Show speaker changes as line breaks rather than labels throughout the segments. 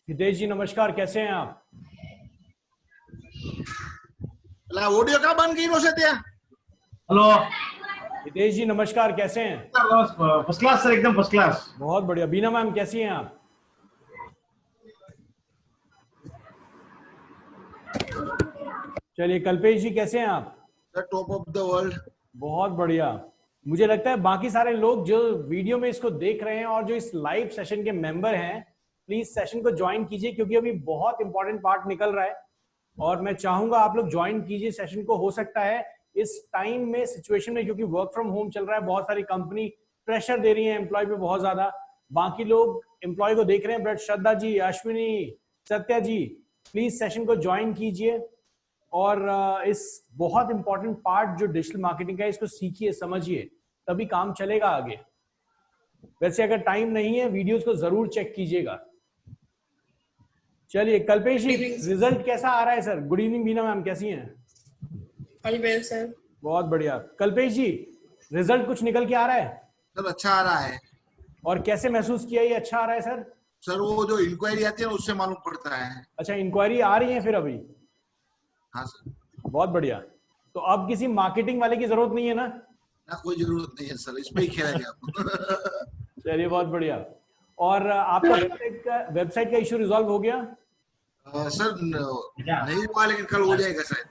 हितेश जी नमस्कार, कैसे हैं आप?
ऑडियो का बंद की नो से त्या
हेलो
हितेश जी नमस्कार, कैसे हैं?
फर्स्ट क्लास सर, एकदम फर्स्ट क्लास।
बहुत बढ़िया। बीना मैम कैसी हैं आप? चलिए, कल्पेश जी कैसे हैं आप?
The top of the world.
बहुत बढ़िया। मुझे लगता है बाकी सारे लोग जो वीडियो में इसको देख रहे हैं और जो इस लाइव सेशन के मेंबर हैं, प्लीज सेशन को ज्वाइन कीजिए क्योंकि अभी बहुत इंपॉर्टेंट पार्ट निकल रहा है और मैं चाहूंगा आप लोग ज्वाइन कीजिए सेशन को। हो सकता है इस टाइम में, सिचुएशन में, क्योंकि वर्क फ्रॉम होम चल रहा है, बहुत सारी कंपनी प्रेशर दे रही है एम्प्लॉय पे बहुत ज्यादा। बाकी लोग एम्प्लॉय को देख रहे हैं, but Shraddha ji, Ashwini, Satya ji, please session को ज्वाइन कीजिए और इस बहुत इंपॉर्टेंट पार्ट जो डिजिटल मार्केटिंग का है इसको सीखिए, समझिए, तभी काम चलेगा आगे। वैसे अगर टाइम नहीं है, वीडियोस को जरूर चेक कीजिएगा। चलिए कल्पेश जी, रिजल्ट कैसा आ रहा है सर? गुड इवनिंग बीना मैम, कैसी हैं?
Well sir.
बहुत बढ़िया। कल्पेश जी, रिजल्ट कुछ निकल के आ रहा है?
सर अच्छा आ रहा है।
और कैसे महसूस किया ये अच्छा आ रहा है सर?
सर वो जो इंक्वायरी आती है ना उससे मालूम पड़ता है।
अच्छा, इंक्वायरी आ रही है फिर अभी?
हाँ सर।
बहुत बढ़िया। तो अब किसी मार्केटिंग वाले की जरूरत नहीं है ना?
ना, कोई जरूरत नहीं है सर, इस पे ही खेला जाए आपको।
चलिए बहुत बढ़िया। और आपका वेबसाइट का इश्यू रिजॉल्व हो गया?
सर नहीं हुआ लेकिन कल हो जाएगा शायद।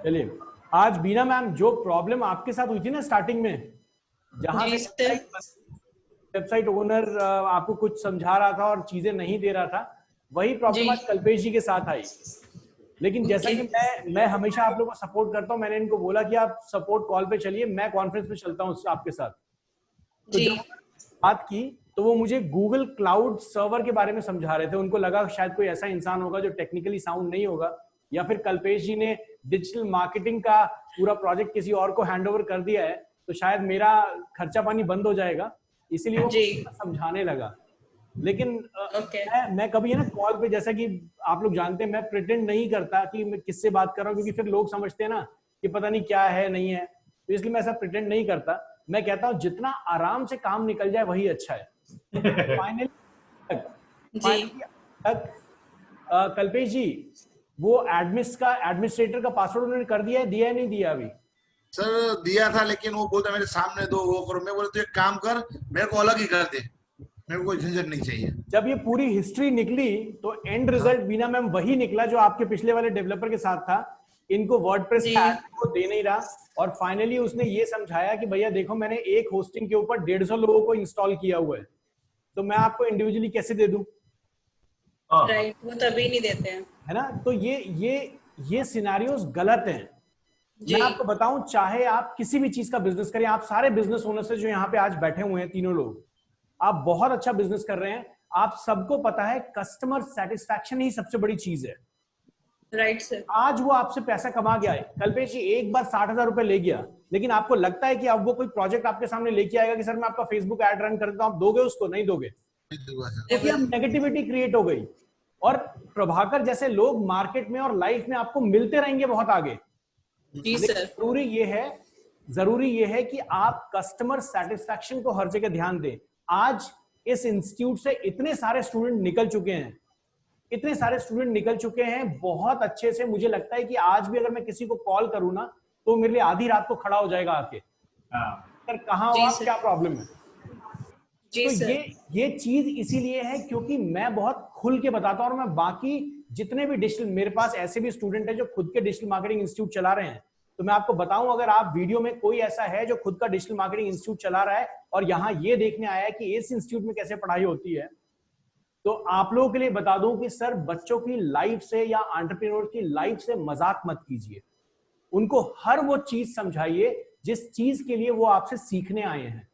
चलिए, आज बीना मैम, जो प्रॉब्लम आपके साथ हुई थी ना स्टार्टिंग में, जहां से वेबसाइट ओनर आपको कुछ समझा रहा था और चीजें नहीं दे रहा था, वही प्रॉब्लम आज कल्पेश जी के साथ आई। लेकिन जैसा कि मैं हमेशा आप लोगों को सपोर्ट करता हूं, मैंने इनको बोला कि आप सपोर्ट कॉल पे चलिए, मैं कॉन्फ्रेंस में चलता हूं आपके साथ। तो जब बात की तो वो मुझे गूगल क्लाउड सर्वर के बारे में समझा रहे थे। उनको लगा शायद कोई ऐसा इंसान होगा जो टेक्निकली साउंड नहीं होगा, या फिर कल्पेश जी ने डिजिटल मार्केटिंग का पूरा प्रोजेक्ट किसी और को हैंडओवर कर दिया है, तो शायद मेरा खर्चा पानी बंद हो जाएगा, इसीलिए वो समझाने लगा। लेकिन मैं कभी है ना कॉल पे, जैसा कि आप लोग जानते हैं, मैं प्रिटेंड नहीं करता कि मैं किससे बात कर रहा हूँ, क्योंकि फिर लोग समझते हैं ना कि पता नहीं क्या है नहीं है, तो इसलिए मैं ऐसा प्रिटेंड नहीं करता। मैं कहता हूँ जितना आराम से काम निकल जाए वही अच्छा है। फाइनली कल्पेश जी, वो एडमिनिस्ट्रेटर का पासवर्ड उन्होंने कर दिया है, दिया है नहीं दिया अभी?
सर दिया था, लेकिन वो बोलता मेरे सामने दो वो करो। मैं बोला तो एक काम कर, मेरे को अलग ही कर दे, मेरे को कोई झंझट नहीं चाहिए।
जब ये पूरी हिस्ट्री निकली तो एंड रिजल्ट बीना मैम वही निकला जो आपके पिछले वाले डेवलपर के साथ था। इनको वर्डप्रेस का एडमिन को दे नहीं रहा, और फाइनली उसने ये समझाया कि भैया देखो, मैंने एक होस्टिंग के ऊपर 150 लोगों को इंस्टॉल किया हुआ है, तो मैं आपको इंडिविजुअली कैसे दे दूं?
राइट, वो तभी नहीं देते हैं,
है ना? तो ये सिनेरियोस गलत हैं। मैं आपको बताऊं, चाहे आप किसी भी चीज का बिजनेस करें, आप सारे बिजनेस ओनर से जो यहाँ पे आज बैठे हुए हैं तीनों लोग, आप बहुत अच्छा बिजनेस कर रहे हैं। आप सबको पता है कस्टमर सेटिस्फैक्शन ही सबसे बड़ी चीज है।
Right sir.
आज वो आपसे पैसा कमा गया है, कल्पेश जी एक बार 60,000 रुपए ले गया, लेकिन आपको लगता है कि अब वो कोई प्रोजेक्ट आपके सामने लेके आएगा कि सर मैं आपका फेसबुक ऐड रन कर देता हूं, आप दोगे उसको? नहीं दोगे, क्योंकि अब नेगेटिविटी क्रिएट हो गई। और प्रभाकर जैसे लोग मार्केट में और लाइफ में आपको मिलते रहेंगे बहुत आगे।
जी सर।
जरूरी ये है कि आप कस्टमर सेटिस्फैक्शन को हर जगह ध्यान दें। आज इस इंस्टीट्यूट से इतने सारे स्टूडेंट निकल चुके हैं बहुत अच्छे से। मुझे लगता है कि आज भी अगर मैं किसी को कॉल करूं ना, तो मेरे लिए आधी रात को खड़ा हो जाएगा आके, सर कहाँ हो आप, क्या प्रॉब्लम है?
जी
तो
सर।
ये चीज इसीलिए है क्योंकि मैं बहुत खुल के बताता हूं, और मैं बाकी जितने भी डिजिटल, मेरे पास ऐसे भी स्टूडेंट है जो खुद के डिजिटल मार्केटिंग इंस्टीट्यूट चला रहे हैं। तो मैं आपको बताऊं, अगर आप वीडियो में कोई ऐसा है जो खुद का डिजिटल मार्केटिंग इंस्टीट्यूट चला रहा है और यहाँ ये देखने आया है कि इस इंस्टीट्यूट में कैसे पढ़ाई होती है, तो आप लोगों के लिए बता दूं कि सर बच्चों की लाइफ से या एंटरप्रेन्योर की लाइफ से मजाक मत कीजिए। उनको हर वो चीज समझाइए जिस चीज के लिए वो आपसे सीखने आए हैं।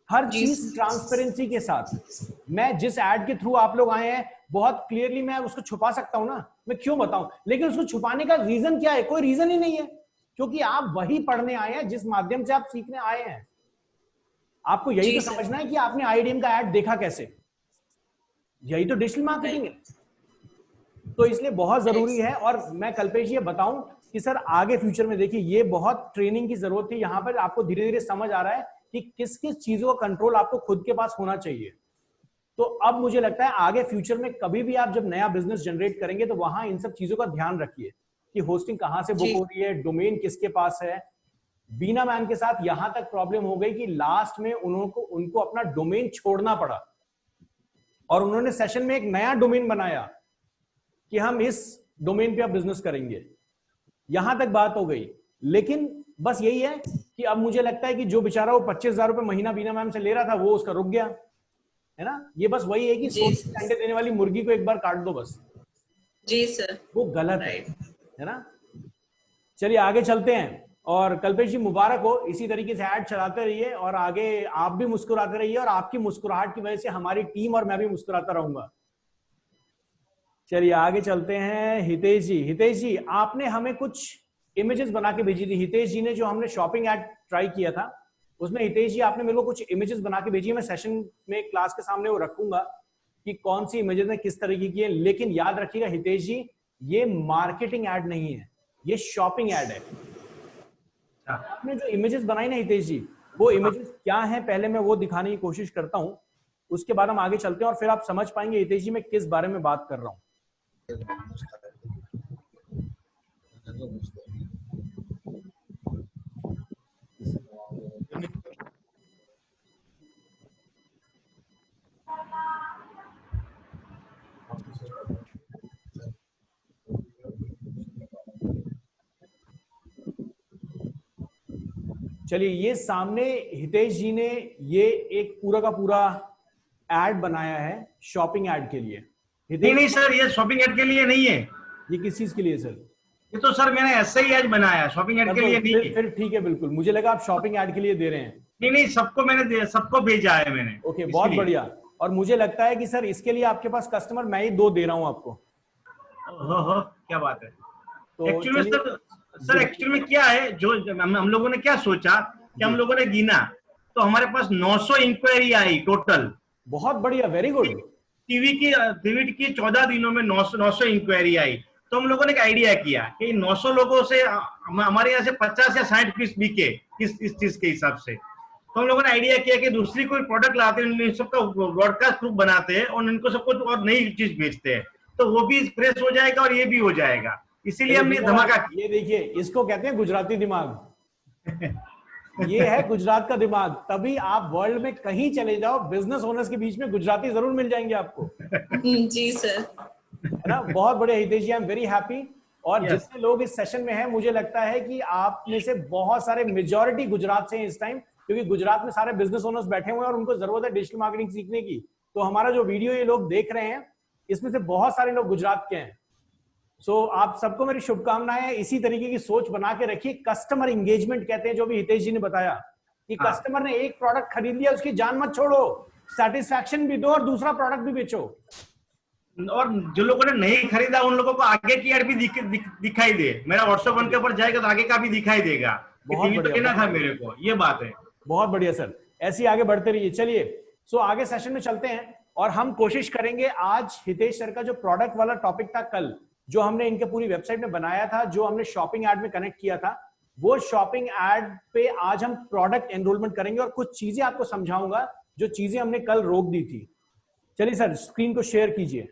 हर चीज ट्रांसपेरेंसी के साथ। मैं जिस ऐड के थ्रू आप लोग आए हैं, बहुत क्लियरली मैं उसको छुपा सकता हूं ना, मैं क्यों बताऊं, लेकिन उसको छुपाने का रीजन क्या है? कोई रीजन ही नहीं है, क्योंकि आप वही पढ़ने आए हैं जिस माध्यम से आप सीखने आए हैं। आपको यही तो समझना है कि आपने आईडीएम का ऐड देखा कैसे, यही तो डिजिटल मार्केटिंग है। तो इसलिए बहुत जरूरी है। और मैं कल्पेश ये बताऊं कि सर आगे फ्यूचर में देखिए, ये बहुत ट्रेनिंग की जरूरत है। यहां पर आपको धीरे धीरे समझ आ रहा है कि किस किस चीजों का कंट्रोल आपको खुद के पास होना चाहिए। तो अब मुझे लगता है आगे फ्यूचर में कभी भी आप जब नया बिजनेस जनरेट करेंगे तो वहां इन सब चीजों का ध्यान रखिए कि होस्टिंग कहां से बुक
जी।
हो रही है, डोमेन किसके पास है। बीना मैम के साथ यहां तक प्रॉब्लम हो गई कि लास्ट में उनको अपना डोमेन छोड़ना पड़ा और उन्होंने सेशन में एक नया डोमेन बनाया कि हम इस डोमेन पे अब बिजनेस करेंगे। यहां तक बात हो गई, लेकिन बस यही है कि अब मुझे लगता है कि जो बेचारा वो 25,000 रुपए महीना बीना मैम से ले रहा था वो उसका रुक गया है ना। ये बस वही है कि
जी
सोने के अंडे देने वाली मुर्गी को एक बार काट दो बस,
जी सर।
वो गलत
राइट।
है ना। चलिए आगे चलते हैं और कल्पेश जी मुबारक हो, इसी तरीके से ऐड चलाते रहिए और आगे आप भी मुस्कुराते रहिए और आपकी मुस्कुराहट की वजह से हमारी टीम और मैं भी मुस्कुराता रहूंगा। चलिए आगे चलते हैं। हितेश जी, हितेश जी आपने हमें कुछ इमेजेस बना के भेजी थी। हितेश जी ने जो हमने शॉपिंग ऐड ट्राई किया था उसमें हितेश जी आपने मेरे को कुछ इमेजेस बना के भेजी है। मैं सेशन में क्लास के सामने वो रखूंगा कि कौन सी इमेजेस है किस तरीके की है, लेकिन याद रखिएगा हितेश जी ये मार्केटिंग ऐड नहीं है, ये शॉपिंग ऐड है। आपने जो इमेजेस बनाई ना हितेश जी, वो इमेजेस क्या है पहले मैं वो दिखाने की कोशिश करता हूं, उसके बाद हम आगे चलते हैं और फिर आप समझ पाएंगे हितेश जी मैं किस बारे में बात कर रहा हूं। चलिए ये सामने हितेश जी ने ये एक पूरा का पूरा एड बनाया है शॉपिंग एड के लिए।
नहीं नहीं सर, ये शॉपिंग एड के लिए नहीं है।
ये किस चीज के लिए सर?
ये तो सर मैंने ऐसे ही आज बनाया, शॉपिंग एड के लिए नहीं है।
फिर ठीक है, बिल्कुल मुझे लगा आप शॉपिंग एड के लिए दे रहे हैं।
नहीं नहीं, सबको भेजा है मैंने।
ओके बहुत बढ़िया। और मुझे लगता है कि सर इसके लिए आपके पास कस्टमर मैं ही 2 दे रहा हूं आपको।
हो क्या बात है।
तो
एक्चुअली में सर एक्चुअली में क्या है, जो हम लोगों ने क्या सोचा कि हम लोगों ने गिना तो हमारे पास 900 इंक्वायरी आई टोटल।
बहुत बढ़िया, वेरी गुड।
टीवी की 14 दिनों में 900 इंक्वायरी आई। तो हम लोगों ने एक आइडिया किया कि 900 लोगों से हमारे यहाँ से 50 या 60 पीस बिके इस चीज के हिसाब से। तो हम लोगों ने आइडिया किया कि दूसरी कोई प्रोडक्ट लाते हैं, इन सबका ब्रॉडकास्ट प्रूफ बनाते हैं और इनको सबको और नई चीज बेचते हैं, तो वो भी प्रेस हो जाएगा और ये भी हो जाएगा। इसीलिए हमने धमाका किया।
ये देखिए इसको कहते हैं गुजराती दिमाग। ये है गुजरात का दिमाग। तभी आप वर्ल्ड में कहीं चले जाओ, बिजनेस ओनर्स के बीच में गुजराती जरूर मिल जाएंगे आपको।
जी सर।
है ना, बहुत बढ़िया हितेश जी, आई एम वेरी हैप्पी। और
Yes.
जितने लोग इस सेशन में हैं मुझे लगता है कि आप में से बहुत सारे मेजॉरिटी गुजरात से हैं इस टाइम, क्योंकि गुजरात में सारे बिजनेस ओनर्स बैठे हुए हैं और उनको जरूरत है डिजिटल मार्केटिंग सीखने की। तो हमारा जो वीडियो ये लोग देख रहे हैं इसमें से बहुत सारे लोग गुजरात के हैं। सो आप सबको मेरी शुभकामनाएं। इसी तरीके की सोच बना के रखिए। कस्टमर इंगेजमेंट कहते हैं, जो भी हितेश जी ने बताया कि कस्टमर ने एक प्रोडक्ट खरीद लिया, उसकी जान मत छोड़ो, सेटिस्फैक्शन भी दो और दूसरा प्रोडक्ट भी बेचो।
और जो लोगों ने नहीं खरीदा उन लोगों को आगे की एड भी दिखाई दे। मेरा व्हाट्सएप उनके ऊपर जाएगा तो आगे का भी दिखाई देगा। टीवी तो कहना था मेरे को, ये बात है।
बहुत बढ़िया सर, ऐसे ही आगे बढ़ते रहिए। चलिए सो आगे सेशन में चलते हैं और हम कोशिश करेंगे आज हितेश सर का जो प्रोडक्ट वाला टॉपिक था कल, जो हमने इनके पूरी वेबसाइट में बनाया था, जो हमने शॉपिंग एड में कनेक्ट किया था, वो शॉपिंग एड पे आज हम प्रोडक्ट एनरोलमेंट करेंगे और कुछ चीजें आपको समझाऊंगा जो चीजें हमने कल रोक दी थी। चलिए सर स्क्रीन को शेयर कीजिए।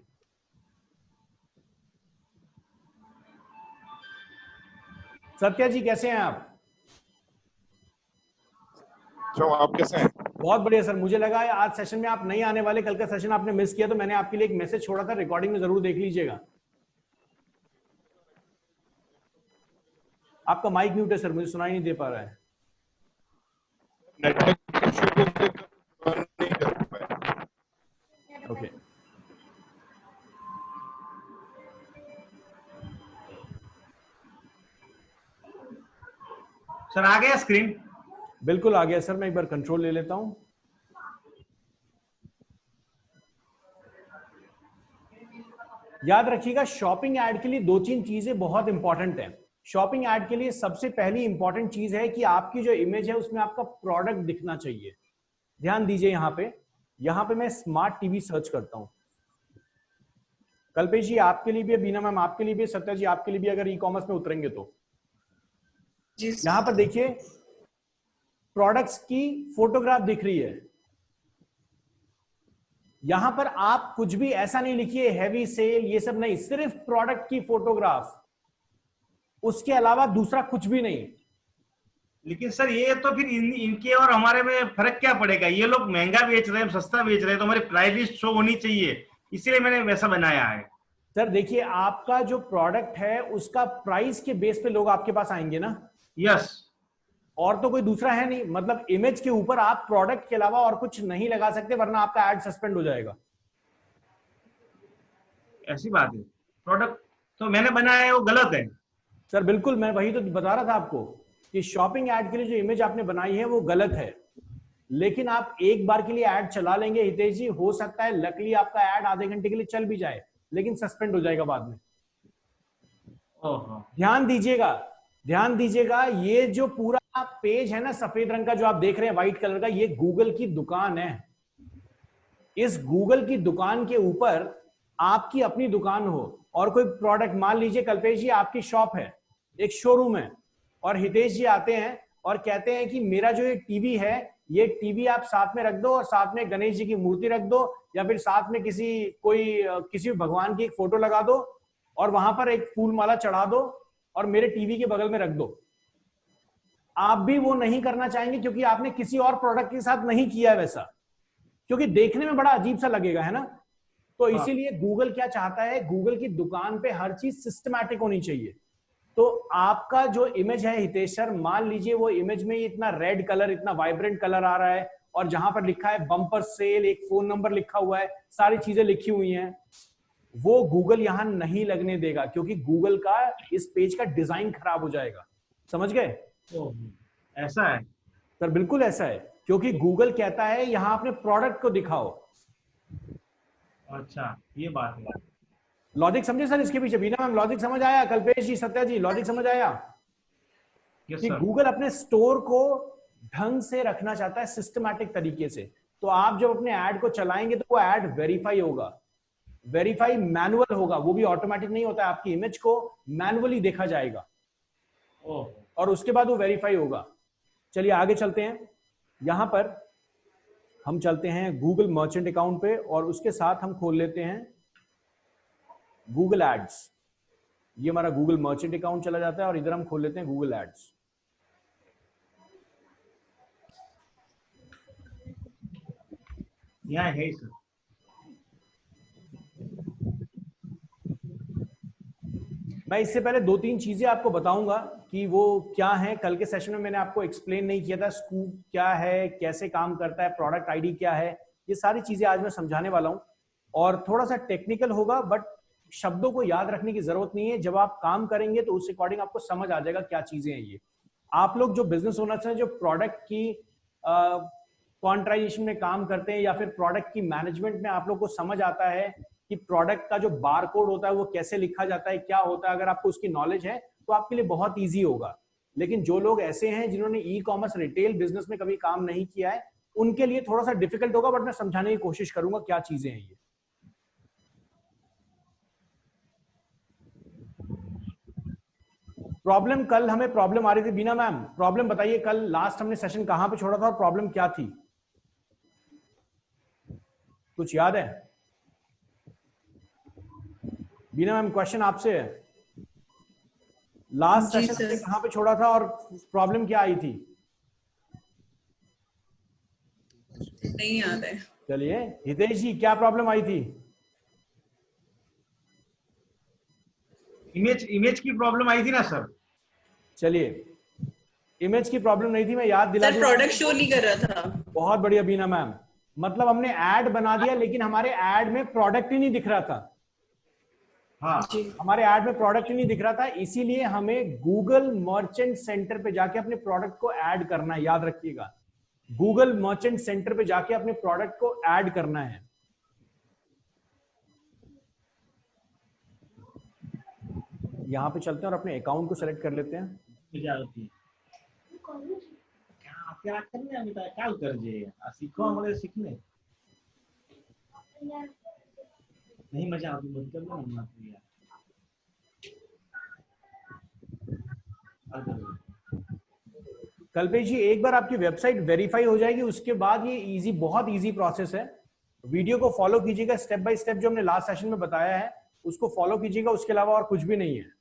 सत्या जी कैसे हैं आप?
आप कैसे हैं?
बहुत बढ़िया सर। मुझे लगा आज सेशन में आप नहीं आने वाले, कल का सेशन आपने मिस किया, तो मैंने आपके लिए एक मैसेज छोड़ा था, रिकॉर्डिंग में जरूर देख लीजिएगा। आपका माइक म्यूट है सर, मुझे सुनाई नहीं दे पा रहा है।
नेटवर्क इशू को लेकर नहीं कर पाए।
ओके
सर आ गया स्क्रीन?
बिल्कुल आ गया सर, मैं एक बार कंट्रोल ले लेता हूं। याद रखिएगा शॉपिंग ऐड के लिए 2-3 चीजें बहुत इंपॉर्टेंट हैं। शॉपिंग ऐड के लिए सबसे पहली इंपॉर्टेंट चीज है कि आपकी जो इमेज है उसमें आपका प्रोडक्ट दिखना चाहिए। ध्यान दीजिए यहां पे मैं स्मार्ट टीवी सर्च करता हूं। कल्पेश जी आपके लिए भी, बीना मैम आपके लिए भी, सत्या जी आपके लिए भी, अगर ई कॉमर्स में उतरेंगे तो यहां पर देखिए प्रोडक्ट्स की फोटोग्राफ दिख रही है। यहां पर आप कुछ भी ऐसा नहीं लिखिए हैवी सेल, ये सब नहीं, सिर्फ प्रोडक्ट की फोटोग्राफ, उसके अलावा दूसरा कुछ भी नहीं।
लेकिन सर ये तो फिर इनके और हमारे में फर्क क्या पड़ेगा? ये लोग महंगा बेच रहे हैं, सस्ता बेच रहे हैं, तो हमारी प्राइस लिस्ट शो होनी चाहिए, इसीलिए मैंने वैसा बनाया है।
सर देखिए, आपका जो प्रोडक्ट है उसका प्राइस के बेस पे लोग आपके पास आएंगे ना।
यस।
और तो कोई दूसरा है नहीं, मतलब इमेज के ऊपर आप प्रोडक्ट के अलावा और कुछ नहीं लगा सकते, वरना आपका एड सस्पेंड हो जाएगा।
ऐसी बात है, प्रोडक्ट तो मैंने बनाया है वो गलत है।
सर बिल्कुल, मैं वही तो बता रहा था आपको कि शॉपिंग एड के लिए जो इमेज आपने बनाई है वो गलत है। लेकिन आप एक बार के लिए एड चला लेंगे हितेश जी, हो सकता है लकली आपका एड आधे घंटे के लिए चल भी जाए, लेकिन सस्पेंड हो जाएगा बाद में।
ओहो।
ध्यान दीजिएगा, ध्यान दीजिएगा, ये जो पूरा पेज है ना सफेद रंग का जो आप देख रहे हैं व्हाइट कलर का, ये गूगल की दुकान है। इस गूगल की दुकान के ऊपर आपकी अपनी दुकान हो और कोई प्रोडक्ट, मान लीजिए कल्पेश जी आपकी शॉप है, एक शोरूम है, और हितेश जी आते हैं और कहते हैं कि मेरा जो ये टीवी है, ये टीवी आप साथ में रख दो और साथ में गणेश जी की मूर्ति रख दो, या फिर साथ में किसी भगवान की एक फोटो लगा दो और वहां पर एक फूल माला चढ़ा दो और मेरे टीवी के बगल में रख दो। आप भी वो नहीं करना चाहेंगे क्योंकि आपने किसी और प्रोडक्ट के साथ नहीं किया वैसा, क्योंकि देखने में बड़ा अजीब सा लगेगा, है ना। तो इसीलिए गूगल क्या चाहता है, गूगल की दुकान पे हर चीज सिस्टमैटिक होनी चाहिए। तो आपका जो इमेज है हितेश सर, मान लीजिए वो इमेज में इतना रेड कलर, इतना वाइब्रेंट कलर आ रहा है, और जहां पर लिखा है बम्पर सेल, एक फोन नंबर लिखा हुआ है, सारी चीजें लिखी हुई हैं, वो गूगल यहां नहीं लगने देगा, क्योंकि गूगल का इस पेज का डिजाइन खराब हो जाएगा। समझ गए?
ऐसा है
सर बिल्कुल ऐसा है, क्योंकि गूगल कहता है यहां अपने प्रोडक्ट को दिखाओ।
अच्छा, ये बात है।
लॉजिक समझे सर इसके पीछे? बीना मैम लॉजिक समझ आया? कल्पेश जी, सत्या जी, लॉजिक समझ आया? कि गूगल अपने स्टोर को ढंग से रखना चाहता है, सिस्टमैटिक तरीके से। तो आप जब अपने ऐड को चलाएंगे तो वो ऐड वेरीफाई होगा, वेरीफाई मैनुअल होगा, वो भी ऑटोमेटिक नहीं होता है, आपकी इमेज को मैनुअली देखा जाएगा और उसके बाद वो वेरीफाई होगा। चलिए आगे चलते हैं। यहां पर हम चलते हैं गूगल मर्चेंट अकाउंट पे, और उसके साथ हम खोल लेते हैं गूगल एड्स। ये हमारा गूगल मर्चेंट अकाउंट चला जाता है और इधर हम खोल लेते हैं गूगल एड्स।
यहाँ है सर।
मैं इससे पहले 2-3 चीजें आपको बताऊंगा कि वो क्या है। कल के सेशन में मैंने आपको एक्सप्लेन नहीं किया था, स्कूप क्या है, कैसे काम करता है, प्रोडक्ट आईडी क्या है, ये सारी चीजें आज मैं समझाने वाला हूं। और थोड़ा सा टेक्निकल होगा, बट शब्दों को याद रखने की जरूरत नहीं है। जब आप काम करेंगे तो उस अकॉर्डिंग आपको समझ आ जाएगा क्या चीजें हैं ये। आप लोग जो बिजनेस ओनर्स हैं, जो प्रोडक्ट की क्वांटाइजेशन में काम करते हैं या फिर प्रोडक्ट की मैनेजमेंट में आप लोग को समझ आता है कि प्रोडक्ट का जो बार कोड होता है वो कैसे लिखा जाता है, क्या होता है, अगर आपको उसकी नॉलेज है तो आपके लिए बहुत ईजी होगा। लेकिन जो लोग ऐसे हैं जिन्होंने ई कॉमर्स रिटेल बिजनेस में कभी काम नहीं किया है, उनके लिए थोड़ा सा डिफिकल्ट होगा, बट मैं समझाने की कोशिश करूंगा क्या चीजें हैं ये। प्रॉब्लम, कल हमें प्रॉब्लम आ रही थी बीना मैम, प्रॉब्लम बताइए कल लास्ट हमने सेशन कहां पे छोड़ा था और प्रॉब्लम क्या थी, कुछ याद है? बीना मैम क्वेश्चन आपसे है, लास्ट सेशन में कहां पे छोड़ा था और प्रॉब्लम क्या आई थी?
नहीं याद है।
चलिए हितेश जी, क्या प्रॉब्लम आई थी?
इमेज की प्रॉब्लम आई थी ना सर।
चलिए, इमेज की प्रॉब्लम नहीं थी, मैं याद दिला
सर प्रोडक्ट शो नहीं कर रहा था।
बहुत बढ़िया बीना मैम, मतलब हमने ऐड बना दिया लेकिन हमारे ऐड में प्रोडक्ट ही नहीं दिख रहा था।
हाँ,
हमारे ऐड में प्रोडक्ट ही नहीं दिख रहा था, इसीलिए हमें गूगल मर्चेंट सेंटर पे जाके अपने प्रोडक्ट को ऐड करना है। याद रखिएगा, गूगल मर्चेंट सेंटर पे जाके अपने प्रोडक्ट को ऐड करना है। यहां पे चलते हैं और अपने अकाउंट को सेलेक्ट कर लेते हैं।
क्या करने अमिता क्या कर जे सीखो हमारे सीखने नहीं मजा आती मत कर ना यार।
कल्पेश जी, एक बार आपकी वेबसाइट वेरीफाई हो जाएगी, उसके बाद ये इजी, बहुत इजी प्रोसेस है। वीडियो को फॉलो कीजिएगा, स्टेप बाय स्टेप जो हमने लास्ट सेशन में बताया है उसको फॉलो कीजिएगा, उसके अलावा और कुछ भी नहीं है।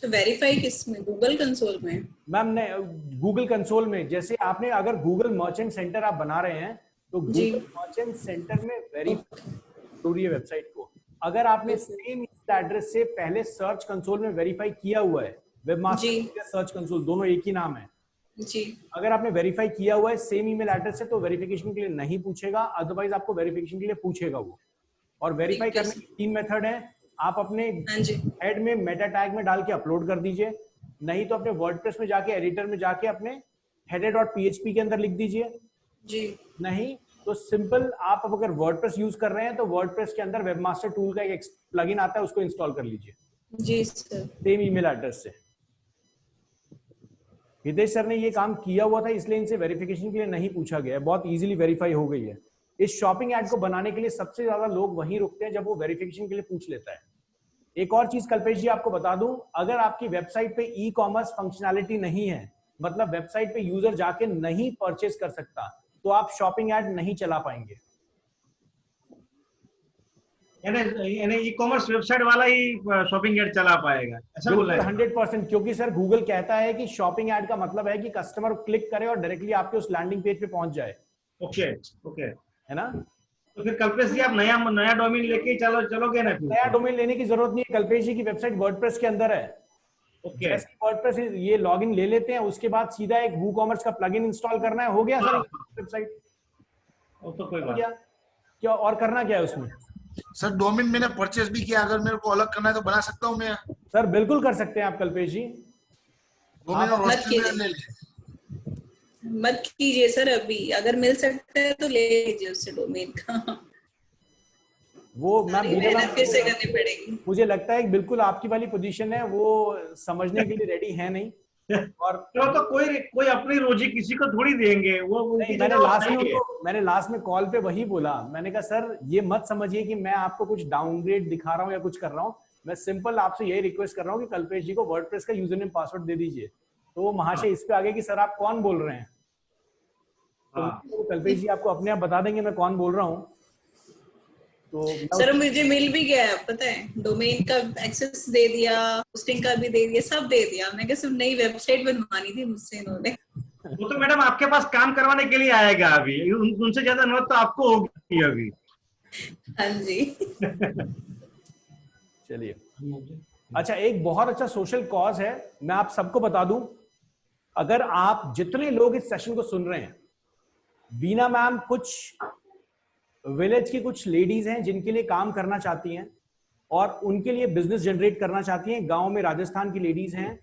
तो वेरीफाई किस में, गूगल कंसोल में?
मैम ने गूगल कंसोल में, जैसे आपने अगर गूगल मर्चेंट सेंटर आप बना रहे हैं तो
जी।
गूगल मर्चेंट सेंटर में वेरीफाई जरूरी है वेबसाइट को। अगर आपने सेम एड्रेस से पहले सर्च कंसोल में वेरीफाई किया हुआ है, वेबमास्टर या सर्च कंसोल दोनों एक ही नाम है
जी,
अगर आपने वेरीफाई किया हुआ है सेम ईमेल एड्रेस से तो वेरिफिकेशन के लिए नहीं पूछेगा, अदरवाइज आपको वेरिफिकेशन के लिए पूछेगा वो। और वेरीफाई करने के 3 मेथड है, आप अपने हेड में मेटा टैग में डाल के अपलोड कर दीजिए, नहीं तो अपने वर्डप्रेस में जाके एडिटर में जाके अपने header.php के अंदर लिख दीजिए
जी,
नहीं तो सिंपल आप अगर वर्डप्रेस यूज कर रहे हैं तो वर्डप्रेस के अंदर वेबमास्टर टूल का एक प्लगइन आता है, उसको इंस्टॉल कर लीजिए
जी सर।
सेम ईमेल एड्रेस से। हितेश सर ने ये काम किया हुआ था इसलिए इनसे वेरिफिकेशन के लिए नहीं पूछा गया, बहुत इजीली वेरीफाई हो गई है। इस शॉपिंग ऐड को बनाने के लिए सबसे ज्यादा लोग वहीं रुकते हैं जब वो वेरिफिकेशन के लिए पूछ लेता है। एक और चीज कल्पेश जी आपको बता दूं, अगर आपकी वेबसाइट पे ई कॉमर्स फंक्शनैलिटी नहीं है, मतलब वेबसाइट पे यूजर जाके नहीं परचेज कर सकता, तो आप शॉपिंग ऐड नहीं चला पाएंगे।
यानी ई कॉमर्स वेबसाइट वाला ही शॉपिंग ऐड चला पाएगा, ऐसा बोला है?
100%, क्योंकि सर गूगल कहता है कि शॉपिंग ऐड का मतलब है कि कस्टमर क्लिक करे और डायरेक्टली आपके उस लैंडिंग पेज पे पहुंच जाए।
ओके ओके,
है ना?
तो फिर कल्पेश जी आप नया डोमेन लेके चलोगे ना?
नया डोमेन लेने की जरूरत नहीं है, कल्पेश जी की वेबसाइट वर्डप्रेस के अंदर है।
ओके,
जैसे वर्डप्रेस ये लॉगिन ले लेते हैं उसके बाद सीधा एक वूकॉमर्स का प्लगइन इंस्टॉल करना है, हो गया सर वेबसाइट।
वो तो कोई बात
क्या और करना क्या है उसमें?
सर डोमेन मैंने परचेज भी किया, अगर मेरे को अलग करना है तो बना सकता हूँ मैं?
सर बिल्कुल कर सकते हैं आप कल्पेश जी।
डोमेन और
मत कीजिए, मत कीजिए सर, अभी अगर मिल सकता है तो ले लीजिए उससे डोमेन का।
वो मैम
मेहनत फिर से करनी पड़ेगी।
मुझे लगता है कि बिल्कुल आपकी वाली पोजीशन है, वो समझने के लिए रेडी है नहीं। और
तो कोई अपनी रोजी किसी को थोड़ी देंगे, वो
नहीं, मैंने लास्ट में कॉल पे वही बोला, मैंने कहा सर ये मत समझिए कि मैं आपको कुछ डाउनग्रेड दिखा रहा हूँ या कुछ कर रहा हूँ, मैं सिंपल आपसे यही रिक्वेस्ट कर रहा हूँ कि कल्पेश जी को वर्डप्रेस का यूजर नेम पासवर्ड दे दीजिए। तो वो महाशय इस पे आगे कि सर आप कौन बोल रहे हैं, तो कल्पेश जी आपको अपने आप बता देंगे मैं कौन बोल रहा हूँ। तो
सर मुझे मिल भी गया है, पता है, डोमेन का एक्सेस दे दिया, होस्टिंग का भी दे दिया, सब दे दिया। मैं कहा सिर्फ नई वेबसाइट बनवानी थी मुझसे इन्होंने।
वो तो मैडम आपके पास काम करवाने के लिए आएगा अभी, उनसे ज्यादा अनुरोध तो आपको होगी अभी।
हाँ जी।
चलिए, अच्छा एक बहुत अच्छा सोशल कॉज है, मैं आप सबको बता दूं, अगर आप जितने लोग इस सेशन को सुन रहे हैं, बीना मैम कुछ विलेज की कुछ लेडीज हैं जिनके लिए काम करना चाहती हैं और उनके लिए बिजनेस जनरेट करना चाहती हैं, गांव में राजस्थान की लेडीज हैं।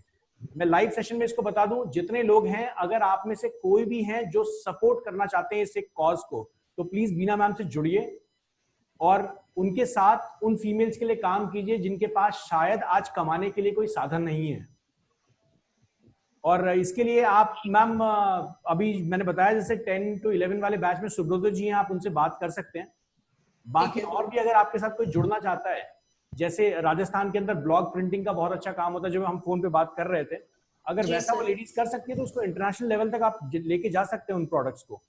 मैं लाइव सेशन में इसको बता दूं, जितने लोग हैं अगर आप में से कोई भी हैं जो सपोर्ट करना चाहते हैं इस एक कॉज को, तो प्लीज बीना मैम से जुड़िए और उनके साथ उन फीमेल्स के लिए काम कीजिए जिनके पास शायद आज कमाने के लिए कोई साधन नहीं है। और इसके लिए आप मैम अभी मैंने बताया जैसे 10 to 11 वाले बैच में सुब्रत जी हैं, आप उनसे बात कर सकते हैं। बाकी और भी अगर आपके साथ कोई जुड़ना चाहता है, जैसे राजस्थान के अंदर ब्लॉग प्रिंटिंग का बहुत अच्छा काम होता है जो हम फोन पे बात कर रहे थे, अगर वैसा वो लेडीज कर सकती है तो उसको इंटरनेशनल लेवल तक आप लेके जा सकते हैं उन प्रोडक्ट्स को।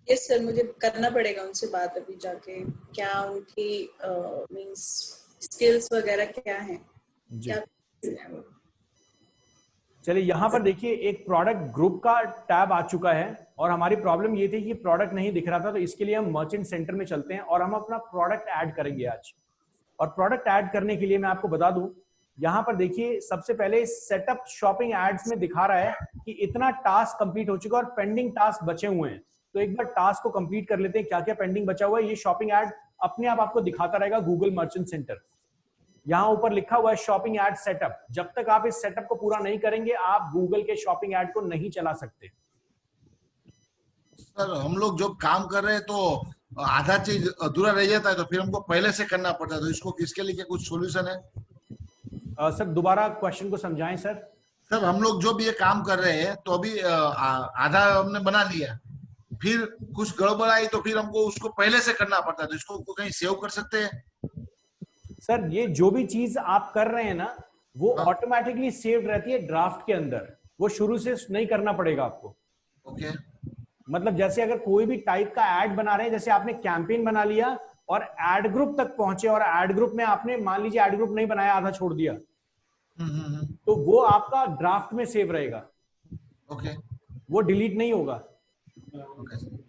यस सर, मुझे करना पड़ेगा उनसे बात अभी जाके, क्या उनकी मींस स्किल्स वगैरह क्या हैं, क्या।
चलिए यहाँ पर देखिए एक प्रोडक्ट ग्रुप का टैब आ चुका है और हमारी प्रॉब्लम ये थी कि प्रोडक्ट नहीं दिख रहा था, तो इसके लिए हम मर्चेंट सेंटर में चलते हैं और हम अपना प्रोडक्ट ऐड करेंगे आज। और प्रोडक्ट ऐड करने के लिए मैं आपको बता दूं, यहाँ पर देखिए सबसे पहले सेटअप शॉपिंग एड्स में दिखा रहा है कि इतना टास्क कंप्लीट हो चुका है और पेंडिंग टास्क बचे हुए हैं। तो एक बार टास्क को कंप्लीट कर लेते हैं, क्या क्या पेंडिंग बचा हुआ है। ये शॉपिंग ऐड अपने आप आपको दिखाता रहेगा गूगल मर्चेंट सेंटर। यहाँ ऊपर लिखा हुआ है शॉपिंग ऐड सेटअप। जब तक आप इस सेटअप को पूरा नहीं करेंगे आप गूगल के शॉपिंग ऐड को नहीं चला सकते।
सर हम लोग जो काम कर रहे हैं तो आधा चीज अधूरा रह जाता है, तो फिर हमको पहले से करना पड़ता है, तो इसको किसके लिए क्या कुछ सॉल्यूशन है?
सर दोबारा क्वेश्चन को समझाएं सर।
सर हम लोग जो भी ये काम कर रहे हैं तो अभी आधा हमने बना लिया, फिर कुछ गड़बड़ आई तो फिर हमको उसको पहले से करना पड़ता है, तो इसको कहीं सेव कर सकते हैं?
सर ये जो भी चीज आप कर रहे हैं ना वो ऑटोमेटिकली सेव्ड रहती है ड्राफ्ट के अंदर। वो शुरू से नहीं करना पड़ेगा आपको।
ओके
मतलब जैसे अगर कोई भी टाइप का एड बना रहे हैं, जैसे आपने कैंपेन बना लिया और एड ग्रुप तक पहुंचे और एड ग्रुप में आपने मान लीजिए एड ग्रुप नहीं बनाया, आधा छोड़ दिया, तो वो आपका ड्राफ्ट में सेव रहेगा,
ओके
वो डिलीट नहीं होगा।
ओके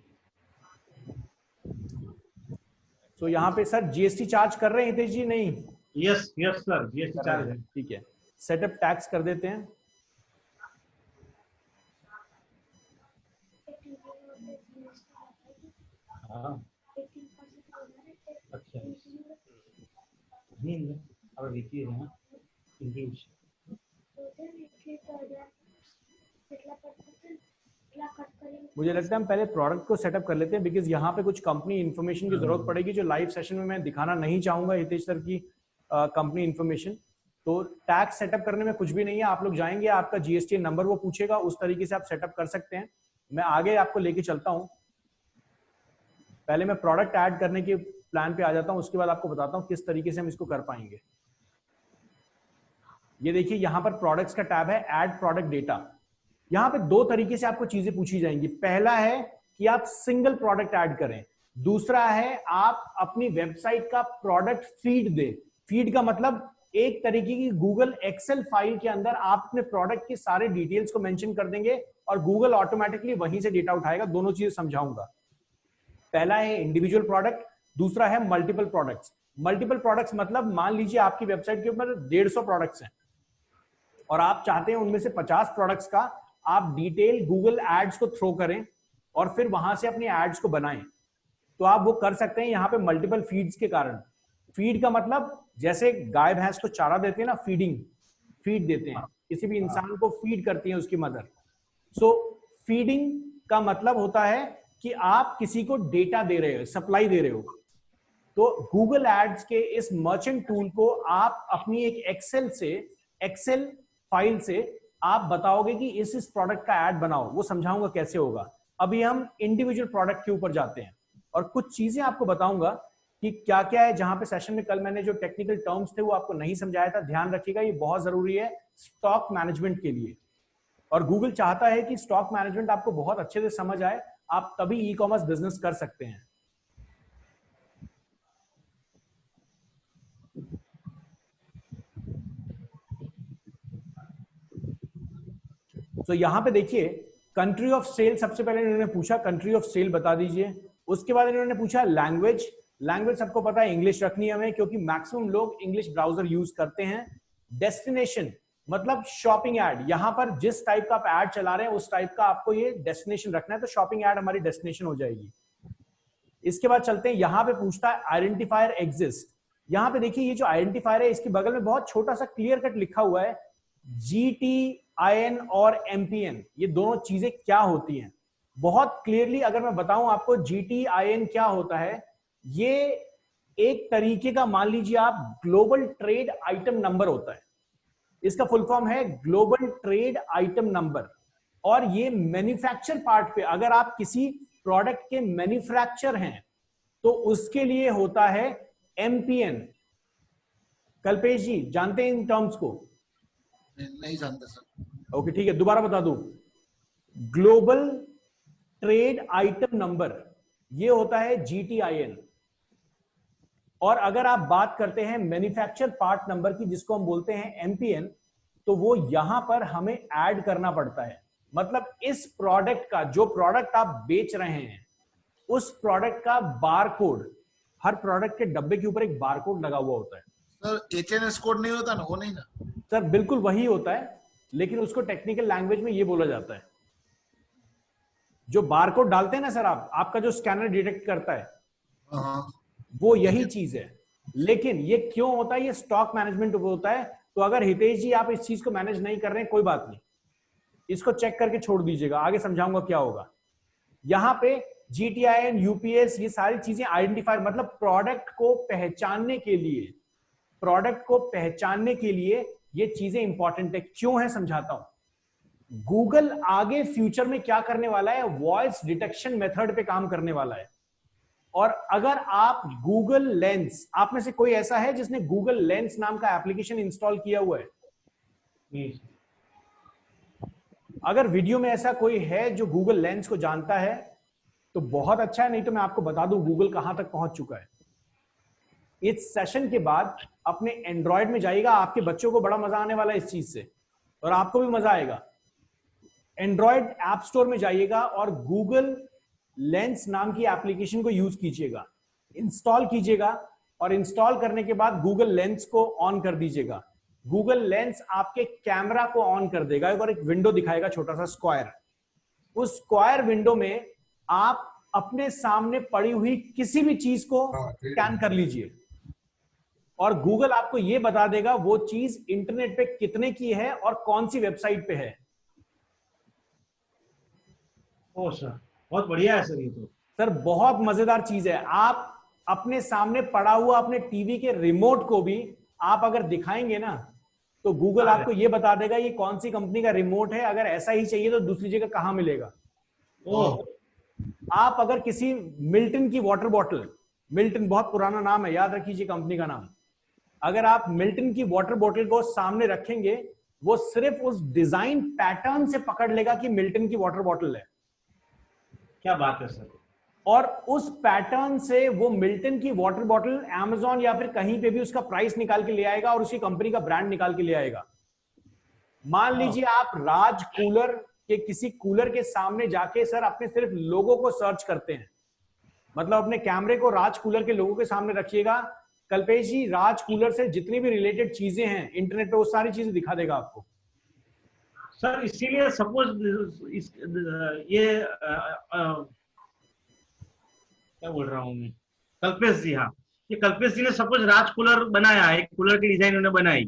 तो यहाँ पे सर जीएसटी चार्ज कर रहे हैं हितेश जी? नहीं,
yes yes sir, GST charge है।
ठीक है, सेटअप टैक्स कर देते हैं।
हाँ अच्छा नहीं अब देखिए ना इंग्लिश
मुझे लगता है हम पहले प्रोडक्ट को सेटअप कर लेते हैं, बिकॉज यहाँ पे कुछ कंपनी इन्फॉर्मेशन की जरूरत पड़ेगी जो लाइव सेशन में मैं दिखाना नहीं चाहूंगा हितेश सर की कंपनी इन्फॉर्मेशन। तो टैक्स सेटअप करने में कुछ भी नहीं है, आप लोग जाएंगे, आपका जीएसटी नंबर वो पूछेगा, उस तरीके से आप सेटअप कर सकते हैं। मैं आगे आपको लेके चलता हूँ, पहले मैं प्रोडक्ट ऐड करने के प्लान पे आ जाता हूँ, उसके बाद आपको बताता हूँ किस तरीके से हम इसको कर पाएंगे। ये देखिए यहाँ पर प्रोडक्ट्स का टैब है, ऐड प्रोडक्ट डेटा। यहाँ पे दो तरीके से आपको चीजें पूछी जाएंगी। पहला है कि आप सिंगल प्रोडक्ट ऐड करें, दूसरा है आप अपनी वेबसाइट का प्रोडक्ट फीड दें। फीड का मतलब एक तरीके की गूगल एक्सेल फाइल के अंदर आप अपने प्रोडक्ट के सारे डिटेल्स को मेंशन कर देंगे और गूगल ऑटोमेटिकली वहीं से डेटा उठाएगा। दोनों चीजें समझाऊंगा। पहला है इंडिविजुअल प्रोडक्ट, दूसरा है मल्टीपल प्रोडक्ट्स। मल्टीपल प्रोडक्ट्स मतलब मान लीजिए आपकी वेबसाइट के ऊपर 150 प्रोडक्ट्स हैं और आप चाहते हैं उनमें से 50 प्रोडक्ट्स का आप डिटेल गूगल एड्स को थ्रो करें और फिर वहां से अपनी एड्स को बनाएं, तो आप वो कर सकते हैं यहाँ पे मल्टीपल फीड्स के कारण। फीड का मतलब जैसे गाय भैंस को चारा देते हैं ना, फीड देते हैं, किसी भी इंसान को फीड करती है उसकी मदर। सो फीडिंग का मतलब होता है कि आप किसी को डेटा दे रहे हो, सप्लाई दे रहे हो। तो गूगल एड्स के इस मर्चेंट टूल को आप अपनी एक एक्सेल फाइल से आप बताओगे कि इस प्रोडक्ट का ऐड बनाओ, वो समझाऊंगा कैसे होगा। अभी हम इंडिविजुअल प्रोडक्ट के ऊपर जाते हैं और कुछ चीजें आपको बताऊंगा कि क्या क्या है। जहां पे सेशन में कल मैंने जो टेक्निकल टर्म्स थे वो आपको नहीं समझाया था, ध्यान रखिएगा, ये बहुत जरूरी है स्टॉक मैनेजमेंट के लिए। और गूगल चाहता है कि स्टॉक मैनेजमेंट आपको बहुत अच्छे से समझ आए, आप तभी ई कॉमर्स बिजनेस कर सकते हैं। तो यहां पे देखिए कंट्री ऑफ सेल, सबसे पहले इन्होंने पूछा कंट्री ऑफ सेल बता दीजिए। उसके बाद इन्होंने पूछा लैंग्वेज। लैंग्वेज सबको पता है इंग्लिश रखनी है हमें, क्योंकि मैक्सिमम लोग इंग्लिश ब्राउजर यूज करते हैं। डेस्टिनेशन मतलब शॉपिंग एड, यहां पर जिस टाइप का आप एड चला रहे हैं उस टाइप का आपको ये डेस्टिनेशन रखना है, तो शॉपिंग एड हमारी डेस्टिनेशन हो जाएगी। इसके बाद चलते हैं, यहां पे पूछता है आइडेंटिफायर एग्जिस्ट। यहां पे देखिए ये जो आइडेंटिफायर है इसके बगल में बहुत छोटा सा क्लियर कट लिखा हुआ है GTIN और MPN, ये दोनों चीजें क्या होती हैं। बहुत क्लियरली अगर मैं बताऊं आपको GTIN क्या होता है, ये एक तरीके का मान लीजिए आप ग्लोबल ट्रेड आइटम नंबर होता है। इसका फुल फॉर्म है ग्लोबल ट्रेड आइटम नंबर। और ये मैन्युफैक्चर पार्ट पे, अगर आप किसी प्रोडक्ट के मैन्युफैक्चर हैं तो उसके लिए होता है MPN। कल्पेश जी जानते हैं इन टर्म्स को?
नहीं जानते सर।
ओके ठीक है, दोबारा बता दूं, ग्लोबल ट्रेड आइटम नंबर ये होता है GTIN। और अगर आप बात करते हैं मैन्युफैक्चर पार्ट नंबर की, जिसको हम बोलते हैं MPN, तो वो यहां पर हमें ऐड करना पड़ता है। मतलब इस प्रोडक्ट का, जो प्रोडक्ट आप बेच रहे हैं उस प्रोडक्ट का बार कोड, हर प्रोडक्ट के डब्बे के ऊपर एक बार कोड लगा हुआ होता है।
सर HNS कोड नहीं होता ना, वो नहीं ना?
सर बिल्कुल वही होता है, लेकिन उसको टेक्निकल लैंग्वेज में ये बोला जाता है। जो बार कोड डालते हैं ना सर, आपका जो स्कैनर डिटेक्ट करता है,
हाँ
वो यही चीज है। लेकिन ये क्यों होता है, ये स्टॉक मैनेजमेंट होता है। तो अगर हितेश जी आप इस चीज को मैनेज नहीं कर रहे हैं, कोई बात नहीं, इसको चेक करके छोड़ दीजिएगा, आगे समझाऊंगा क्या होगा। यहां पे GTIN, UPS, ये सारी चीजें आइडेंटिफायर मतलब प्रोडक्ट को पहचानने के लिए ये चीजें इंपॉर्टेंट है। क्यों है समझाता हूं। गूगल आगे फ्यूचर में क्या करने वाला है, वॉइस डिटेक्शन मेथड पे काम करने वाला है। और अगर आप गूगल लेंस, आप में से कोई ऐसा है जिसने गूगल लेंस नाम का एप्लीकेशन इंस्टॉल किया हुआ है? अगर वीडियो में ऐसा कोई है जो गूगल लेंस को जानता है तो बहुत अच्छा है, नहीं तो मैं आपको बता दूं गूगल कहां तक पहुंच चुका है। इस सेशन के बाद अपने एंड्रॉयड में जाइएगा, आपके बच्चों को बड़ा मजा आने वाला है इस चीज से और आपको भी मजा आएगा। एंड्रॉयड ऐप स्टोर में जाइएगा और गूगल लेंस नाम की एप्लीकेशन को यूज कीजिएगा, इंस्टॉल कीजिएगा और इंस्टॉल करने के बाद गूगल लेंस को ऑन कर दीजिएगा। गूगल लेंस आपके कैमरा को ऑन कर देगा और एक विंडो दिखाएगा, छोटा सा स्क्वायर। उस स्क्वायर विंडो में आप अपने सामने पड़ी हुई किसी भी चीज को स्कैन कर लीजिए और गूगल आपको यह बता देगा वो चीज इंटरनेट पे कितने की है और कौन सी वेबसाइट पे है।
ओ सर, बहुत बढ़िया है सर ये तो।
सर बहुत मजेदार चीज है। आप अपने सामने पड़ा हुआ अपने टीवी के रिमोट को भी आप अगर दिखाएंगे ना तो गूगल आपको ये बता देगा ये कौन सी कंपनी का रिमोट है, अगर ऐसा ही चाहिए तो दूसरी जगह कहां मिलेगा।
ओह,
आप अगर किसी मिल्टन की वाटर बॉटल, मिल्टन बहुत पुराना नाम है, याद रखिए कंपनी का नाम, अगर आप मिल्टन की वाटर बॉटल को सामने रखेंगे वो सिर्फ उस डिजाइन पैटर्न से पकड़ लेगा कि मिल्टन की वाटर बॉटल है।
क्या बात है सर।
और उस पैटर्न से वो मिल्टन की वाटर बॉटल अमेज़न या फिर कहीं पे भी उसका प्राइस निकाल के ले आएगा और उसकी कंपनी का ब्रांड निकाल के ले आएगा। मान लीजिए आप राज कूलर के किसी कूलर के सामने जाके सर अपने सिर्फ लोगों को सर्च करते हैं, मतलब अपने कैमरे को राज कूलर के लोगों के सामने रखिएगा, कल्पेश जी राज कूलर से जितनी भी रिलेटेड चीजें हैं इंटरनेट पे वो सारी चीजें दिखा देगा आपको।
सर इसीलिए सपोज ये क्या बोल रहा हूँ मैं, कल्पेश जी, हाँ, ये कल्पेश जी ने सपोज राज कूलर बनाया है, एक कूलर की डिजाइन उन्होंने बनाई,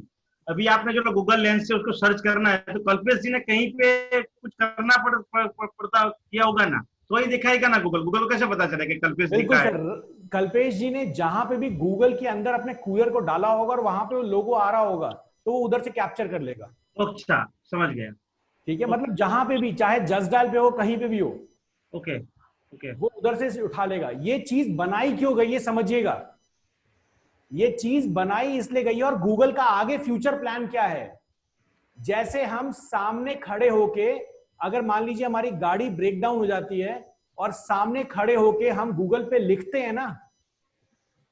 अभी आपने जो गूगल लेंस से उसको सर्च करना है तो कल्पेश जी ने कहीं पे कुछ करना पड़ता किया होगा ना, तो वही दिखाएगा ना गूगल। गूगल को कैसे पता चलेगा कि कल्पेश जी का है?
कल्पेश जी ने जहां पे भी गूगल के अंदर अपने कूलर को डाला होगा और वहां पे वो लोगो आ रहा होगा तो वो उधर से कैप्चर कर लेगा।
अच्छा, समझ गया।
ठीक है, मतलब जहां पे भी, चाहे जस्ट डायल पे हो कहीं पे भी हो,
ओके ओके,
वो उधर से उठा लेगा। ये चीज बनाई क्यों गई ये समझिएगा, ये चीज बनाई इसलिए गई है और गूगल का आगे फ्यूचर प्लान क्या है। जैसे हम सामने खड़े होके, अगर मान लीजिए हमारी गाड़ी ब्रेक डाउन हो जाती है और सामने खड़े होके हम गूगल पे लिखते हैं ना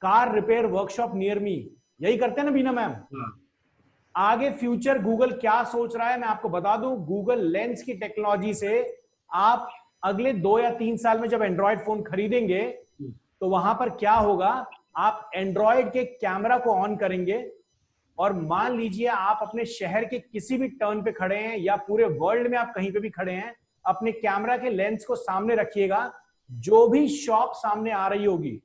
car repair workshop near me, यही करते हैं ना बीना मैम। आगे फ्यूचर गूगल क्या सोच रहा है मैं आपको बता दूं, गूगल लेंस की टेक्नोलॉजी से आप अगले 2 या 3 साल में जब एंड्रॉयड फोन खरीदेंगे तो वहां पर क्या होगा, आप एंड्रॉयड के कैमरा को ऑन करेंगे और मान लीजिए आप अपने शहर के किसी भी टर्न पे खड़े हैं या पूरे वर्ल्ड में आप कहीं पे भी खड़े हैं, अपने कैमरा के लेंस को सामने रखिएगा, जो भी शॉप सामने आ रही होगी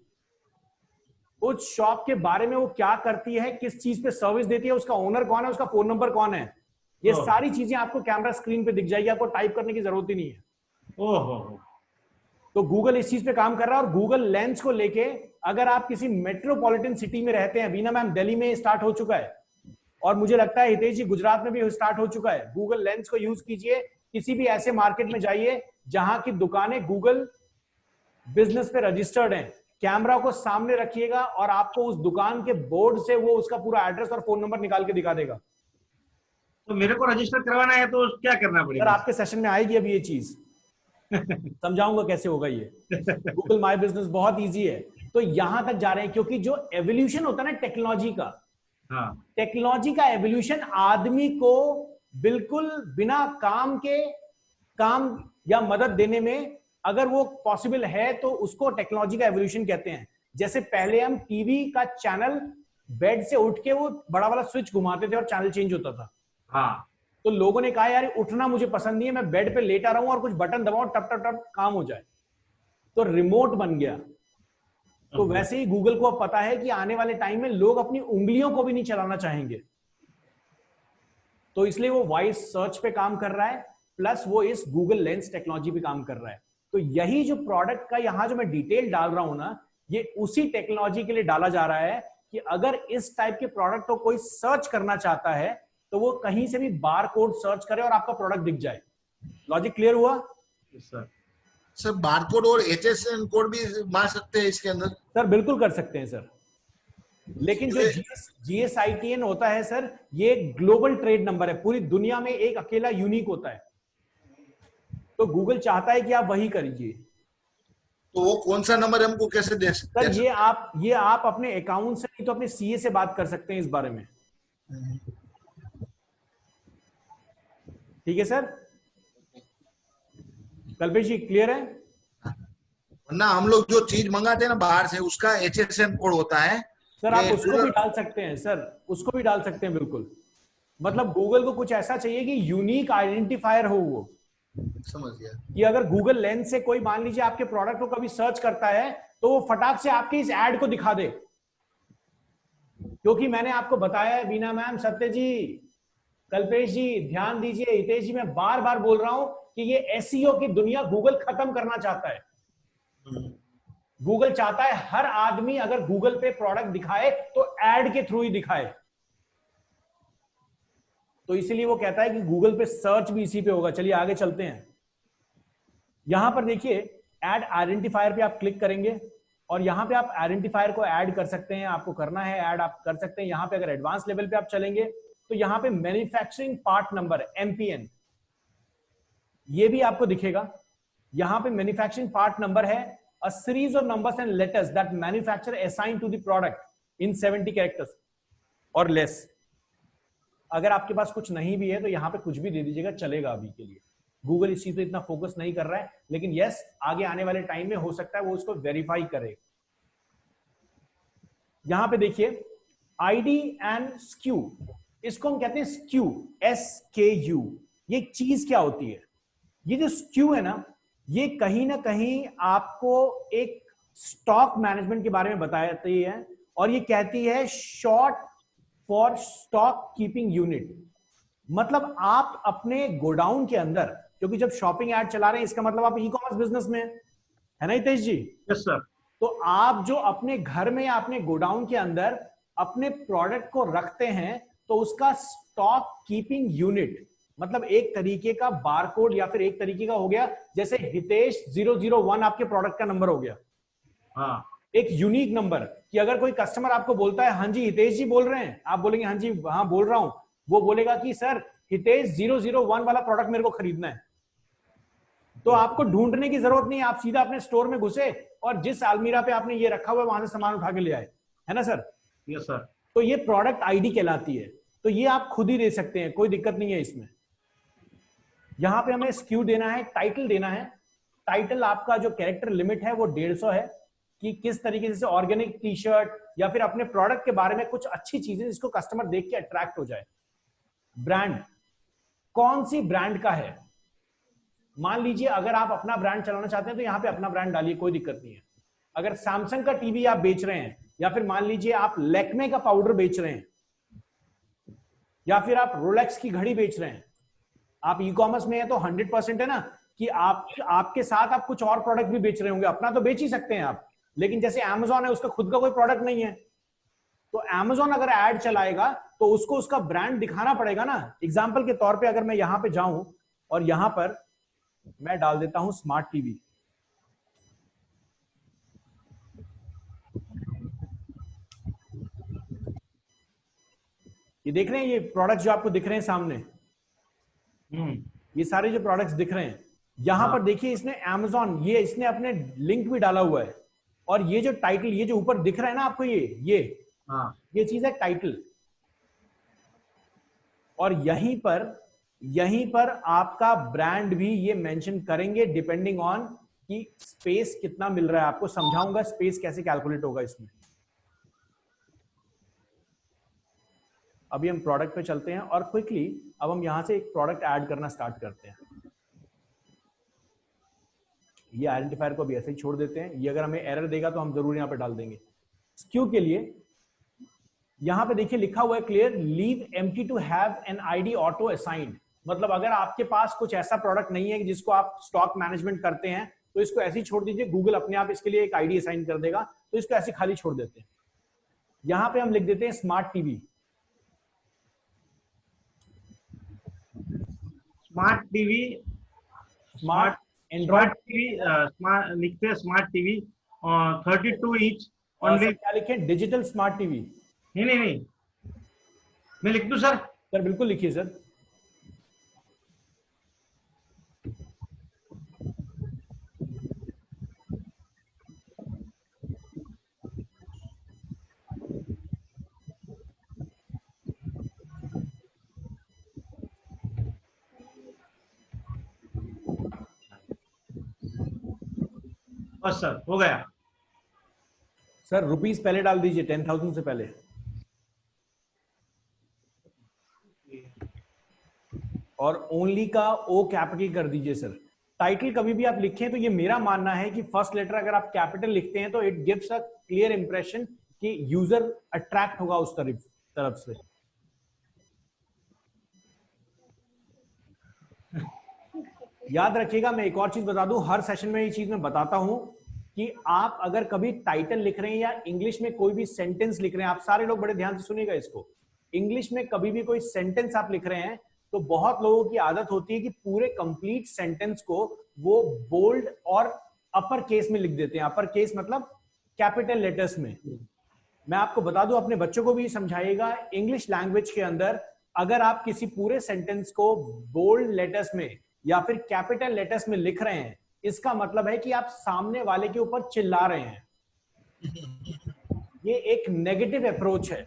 उस शॉप के बारे में वो क्या करती है, किस चीज पे सर्विस देती है, उसका ओनर कौन है, उसका फोन नंबर कौन है, ये सारी चीजें आपको कैमरा स्क्रीन पे दिख जाएगी, आपको टाइप करने की जरूरत ही नहीं है। तो गूगल इस चीज पे काम कर रहा है और गूगल लेंस को लेके अगर आप किसी मेट्रोपॉलिटन सिटी में रहते हैं, बीना मैम दिल्ली में स्टार्ट हो चुका है और मुझे लगता है हितेश जी गुजरात में भी स्टार्ट हो चुका है। गूगल लेंस को यूज कीजिए, किसी भी ऐसे मार्केट में जाइए जहां की दुकानें गूगल बिजनेस पे रजिस्टर्ड हैं, कैमरा को सामने रखिएगा और आपको उस दुकान के बोर्ड से वो उसका पूरा एड्रेस और फोन नंबर निकाल के दिखा देगा।
तो मेरे को रजिस्टर करवाना है तो क्या करना पड़ेगा?
सर आपके सेशन में आएगी अभी ये चीज समझाऊंगा कैसे होगा ये। गूगल माय बिजनेस बहुत इजी है। तो यहां तक जा रहे हैं क्योंकि जो एवोल्यूशन होता है ना टेक्नोलॉजी का,
हाँ,
टेक्नोलॉजी का एवोल्यूशन आदमी को बिल्कुल बिना काम या मदद देने में अगर वो पॉसिबल है तो उसको टेक्नोलॉजी का एवोल्यूशन कहते हैं। जैसे पहले हम टीवी का चैनल बेड से उठ के वो बड़ा वाला स्विच घुमाते थे और चैनल चेंज होता था।
हाँ,
तो लोगों ने कहा यार उठना मुझे पसंद नहीं है, मैं बेड पे लेटा रहूं और कुछ बटन दबाऊं टप टप टप काम हो जाए, तो रिमोट बन गया। तो वैसे ही गूगल को अब पता है कि आने वाले टाइम में लोग अपनी उंगलियों को भी नहीं चलाना चाहेंगे, तो इसलिए वो वॉइस सर्च पे काम कर रहा है प्लस वो इस गूगल लेंस टेक्नोलॉजी पे काम कर रहा है। तो यही जो प्रोडक्ट का यहां जो मैं डिटेल डाल रहा हूं ना, ये उसी टेक्नोलॉजी के लिए डाला जा रहा है कि अगर इस टाइप के प्रोडक्ट को कोई सर्च करना चाहता है तो वो कहीं से भी बार कोड सर्च करे और आपका प्रोडक्ट दिख जाए। लॉजिक क्लियर हुआ?
सर बारकोड और HSN कोड भी मार सकते हैं इसके अंदर?
सर बिल्कुल कर सकते हैं सर, लेकिन जो GSITN होता है सर, ये ग्लोबल ट्रेड नंबर है, पूरी दुनिया में एक अकेला यूनिक होता है। तो गूगल चाहता है कि आप वही करिए।
तो वो कौन सा नंबर हमको कैसे दे सकते
सर ये आप अपने अकाउंट से नहीं तो अपने सीए से बात कर सकते हैं इस बारे में। ठीक है सर, कल्पेश जी क्लियर है?
वरना हम लोग जो चीज मंगाते हैं ना बाहर से, उसका HSN कोड होता है।
सर आप उसको भी डाल सकते हैं सर, उसको भी डाल सकते हैं बिल्कुल। मतलब गूगल को कुछ ऐसा चाहिए कि यूनिक आइडेंटिफायर हो वो,
समझ गया
कि अगर गूगल लेंस से कोई मान लीजिए आपके प्रोडक्ट को कभी सर्च करता है तो वो फटाक से आपके इस एड को दिखा दे। क्योंकि मैंने आपको बताया है, बीना मैम, सत्य जी, कल्पेश जी, ध्यान दीजिए, हितेश जी, मैं बार बार बोल रहा हूं कि ये एसईओ की दुनिया गूगल खत्म करना चाहता है। गूगल चाहता है हर आदमी अगर गूगल पे प्रोडक्ट दिखाए तो एड के थ्रू ही दिखाए। तो इसीलिए वो कहता है कि गूगल पे सर्च भी इसी पे होगा। चलिए आगे चलते हैं। यहां पर देखिए ऐड आइडेंटिफायर पे आप क्लिक करेंगे और यहां पे आप आइडेंटिफायर को ऐड कर सकते हैं। आपको करना है ऐड, आप कर सकते हैं। यहां पे अगर एडवांस लेवल पे आप चलेंगे तो यहां पे मैन्युफैक्चरिंग पार्ट नंबर MPN ये भी आपको दिखेगा। यहां पे मैन्युफैक्चरिंग पार्ट नंबर है, a series of numbers and letters that manufacturer assign to the product in 70 characters or less. अगर आपके पास कुछ नहीं भी है तो यहां पे कुछ भी दे दीजिएगा, चलेगा अभी के लिए। गूगल इस चीज पे इतना फोकस नहीं कर रहा है, लेकिन यस आगे आने वाले टाइम में हो सकता है वो उसको वेरीफाई करे। यहां पे देखिए आईडी एंड SKU, इसको हम कहते हैं SKU, SKU। ये चीज क्या होती है? ये जो SKU है ना, ये कहीं ना कहीं आपको एक स्टॉक मैनेजमेंट के बारे में बताती है और ये कहती है short for stock keeping unit. मतलब आप अपने गोडाउन के अंदर, क्योंकि जब शॉपिंग ऐड चला रहे हैं इसका मतलब आप ई कॉमर्स बिजनेस में है ना हितेश जी?
Yes sir.
तो आप जो अपने घर में या अपने गोडाउन के अंदर अपने प्रोडक्ट को रखते हैं तो उसका स्टॉक कीपिंग यूनिट मतलब एक तरीके का बारकोड या फिर एक तरीके का हो गया जैसे हितेश 001 आपके प्रोडक्ट का नंबर हो गया।
हाँ,
एक यूनिक नंबर कि अगर कोई कस्टमर आपको बोलता है हाँ जी हितेश जी बोल रहे हैं, आप बोलेंगे हाँ जी हाँ बोल रहा हूं, वो बोलेगा कि सर हितेश 001 वाला प्रोडक्ट मेरे को खरीदना है। तो आपको ढूंढने की जरूरत नहीं, आप सीधा अपने स्टोर में घुसे और जिस अलमीरा पे आपने ये रखा हुआ है वहां से सामान उठा के ले आए, है ना सर?
Yes sir.
तो ये प्रोडक्ट आईडी कहलाती है। तो ये आप खुद ही दे सकते हैं, कोई दिक्कत नहीं है इसमें। यहां पे हमें SKU देना है, टाइटल देना है। टाइटल आपका जो कैरेक्टर लिमिट है वो 150 है कि किस तरीके से ऑर्गेनिक टी शर्ट या फिर अपने प्रोडक्ट के बारे में कुछ अच्छी चीजें जिसको कस्टमर देख के अट्रैक्ट हो जाए। ब्रांड कौन सी ब्रांड का है? मान लीजिए अगर आप अपना ब्रांड चलाना चाहते हैं तो यहां पे अपना ब्रांड डालिए, कोई दिक्कत नहीं है। अगर सैमसंग का टीवी आप बेच रहे हैं या फिर मान लीजिए आप लैक्मे का पाउडर बेच रहे हैं या फिर आप रोलेक्स की घड़ी बेच रहे हैं, आप ई कॉमर्स में है तो 100% है ना कि आपके साथ आप कुछ और प्रोडक्ट भी बेच रहे होंगे। अपना तो बेच ही सकते हैं आप, लेकिन जैसे Amazon है उसका खुद का कोई प्रोडक्ट नहीं है, तो Amazon अगर ऐड चलाएगा तो उसको उसका ब्रांड दिखाना पड़ेगा ना। एग्जाम्पल के तौर पे अगर मैं यहां पे जाऊं और यहां पर मैं डाल देता हूं स्मार्ट टीवी, ये देख रहे हैं ये प्रोडक्ट जो आपको दिख रहे हैं सामने, ये सारे जो प्रोडक्ट्स दिख रहे हैं यहां पर देखिए इसने Amazon ये इसने अपने लिंक भी डाला हुआ है। और ये जो टाइटल ये जो ऊपर दिख रहा है ना आपको ये चीज है टाइटल। और यहीं पर आपका ब्रांड भी ये मेंशन करेंगे डिपेंडिंग ऑन कि स्पेस कितना मिल रहा है। आपको समझाऊंगा स्पेस कैसे कैलकुलेट होगा इसमें। अभी हम प्रोडक्ट पे चलते हैं और क्विकली अब हम यहां से एक प्रोडक्ट ऐड करना स्टार्ट करते हैं। ये आइडेंटिफायर को भी ऐसे ही छोड़ देते हैं, ये अगर हमें एरर देगा तो हम जरूर यहां पे डाल देंगे। SKU के लिए यहां पे देखिए लिखा हुआ है clear leave empty to have an ID auto assigned. मतलब अगर आपके पास कुछ ऐसा प्रोडक्ट नहीं है जिसको आप स्टॉक मैनेजमेंट करते हैं तो इसको ऐसे ही छोड़ दीजिए, गूगल अपने आप इसके लिए एक आईडी असाइन कर देगा। तो इसको ऐसे खाली छोड़ देते हैं। यहां पे हम लिख देते हैं smart TV.
Smart TV,
smart
smart TV, smart लिखते हैं स्मार्ट टीवी 32 इंच ओनली।
क्या लिखे? Digital smart TV.
नहीं, मैं लिख दूं सर?
सर बिल्कुल लिखिए सर।
बस सर हो गया।
सर रुपीस पहले डाल दीजिए 10,000 से पहले, और ओनली का ओ कैपिटल कर दीजिए सर। टाइटल कभी भी आप लिखें तो ये मेरा मानना है कि फर्स्ट लेटर अगर आप कैपिटल लिखते हैं तो it gives a clear impression कि यूजर अट्रैक्ट होगा उस तरफ से। याद रखिएगा, मैं एक और चीज बता दूं, हर सेशन में ये चीज मैं बताता हूं कि आप अगर कभी टाइटल लिख रहे हैं या इंग्लिश में कोई भी सेंटेंस लिख रहे हैं, आप सारे लोग बड़े ध्यान से सुनिएगा इसको, इंग्लिश में कभी भी कोई सेंटेंस आप लिख रहे हैं तो बहुत लोगों की आदत होती है कि पूरे कंप्लीट सेंटेंस को वो बोल्ड और अपर केस में लिख देते हैं। अपर केस मतलब कैपिटल लेटर्स में। मैं आपको बता दूं, अपने बच्चों को भी समझाइएगा, इंग्लिश लैंग्वेज के अंदर अगर आप किसी पूरे सेंटेंस को बोल्ड लेटर्स में या फिर कैपिटल लेटर्स में लिख रहे हैं, इसका मतलब है कि आप सामने वाले के ऊपर चिल्ला रहे हैं। ये एक नेगेटिव अप्रोच है।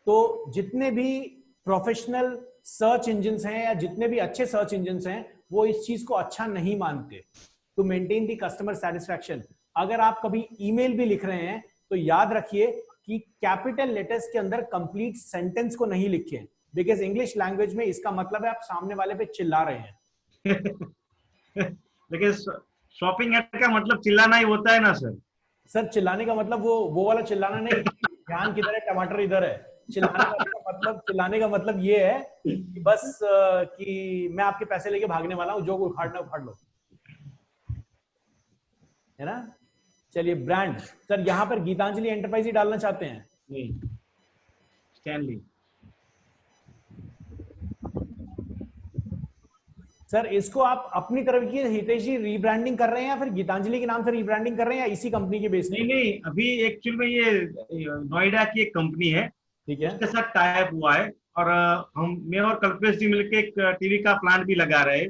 तो जितने भी प्रोफेशनल सर्च इंजिन्स हैं या जितने भी अच्छे सर्च इंजिन्स हैं, वो इस चीज को अच्छा नहीं मानते। To maintain the customer satisfaction, अगर आप कभी ईमेल भी लिख रहे हैं तो याद रखिए कि कैपिटल लेटर्स के अंदर कंप्लीट सेंटेंस को नहीं लिखें, बिकॉज इंग्लिश लैंग्वेज में इसका मतलब है आप सामने वाले पे चिल्ला रहे हैं।
लेकिन शॉपिंग ऐड का मतलब चिल्लाना ही होता है ना सर?
सर चिल्लाने का मतलब वो वाला चिल्लाना नहीं, ध्यान किधर है, टमाटर इधर है। चिल्लाने का मतलब ये है कि बस कि मैं आपके पैसे लेके भागने वाला हूं, जो उखाड़ना उखाड़ लो, है ना। चलिए ब्रांड, सर यहां पर गीतांजलि एंटरप्राइज ही डालना चाहते हैं?
नहीं, स्टैनली।
सर इसको आप अपनी तरफ की हितेश जी रीब्रांडिंग कर रहे हैं या फिर गीतांजलि के नाम से रीब्रांडिंग कर रहे हैं या इसी कंपनी के बेस पे?
नहीं, अभी एक्चुअल में ये नोएडा की एक कंपनी है,
ठीक है,
उसके साथ टाई अप हुआ है और मैं और कल्पेश जी मिलकर एक टीवी का प्लांट भी लगा रहे हैं।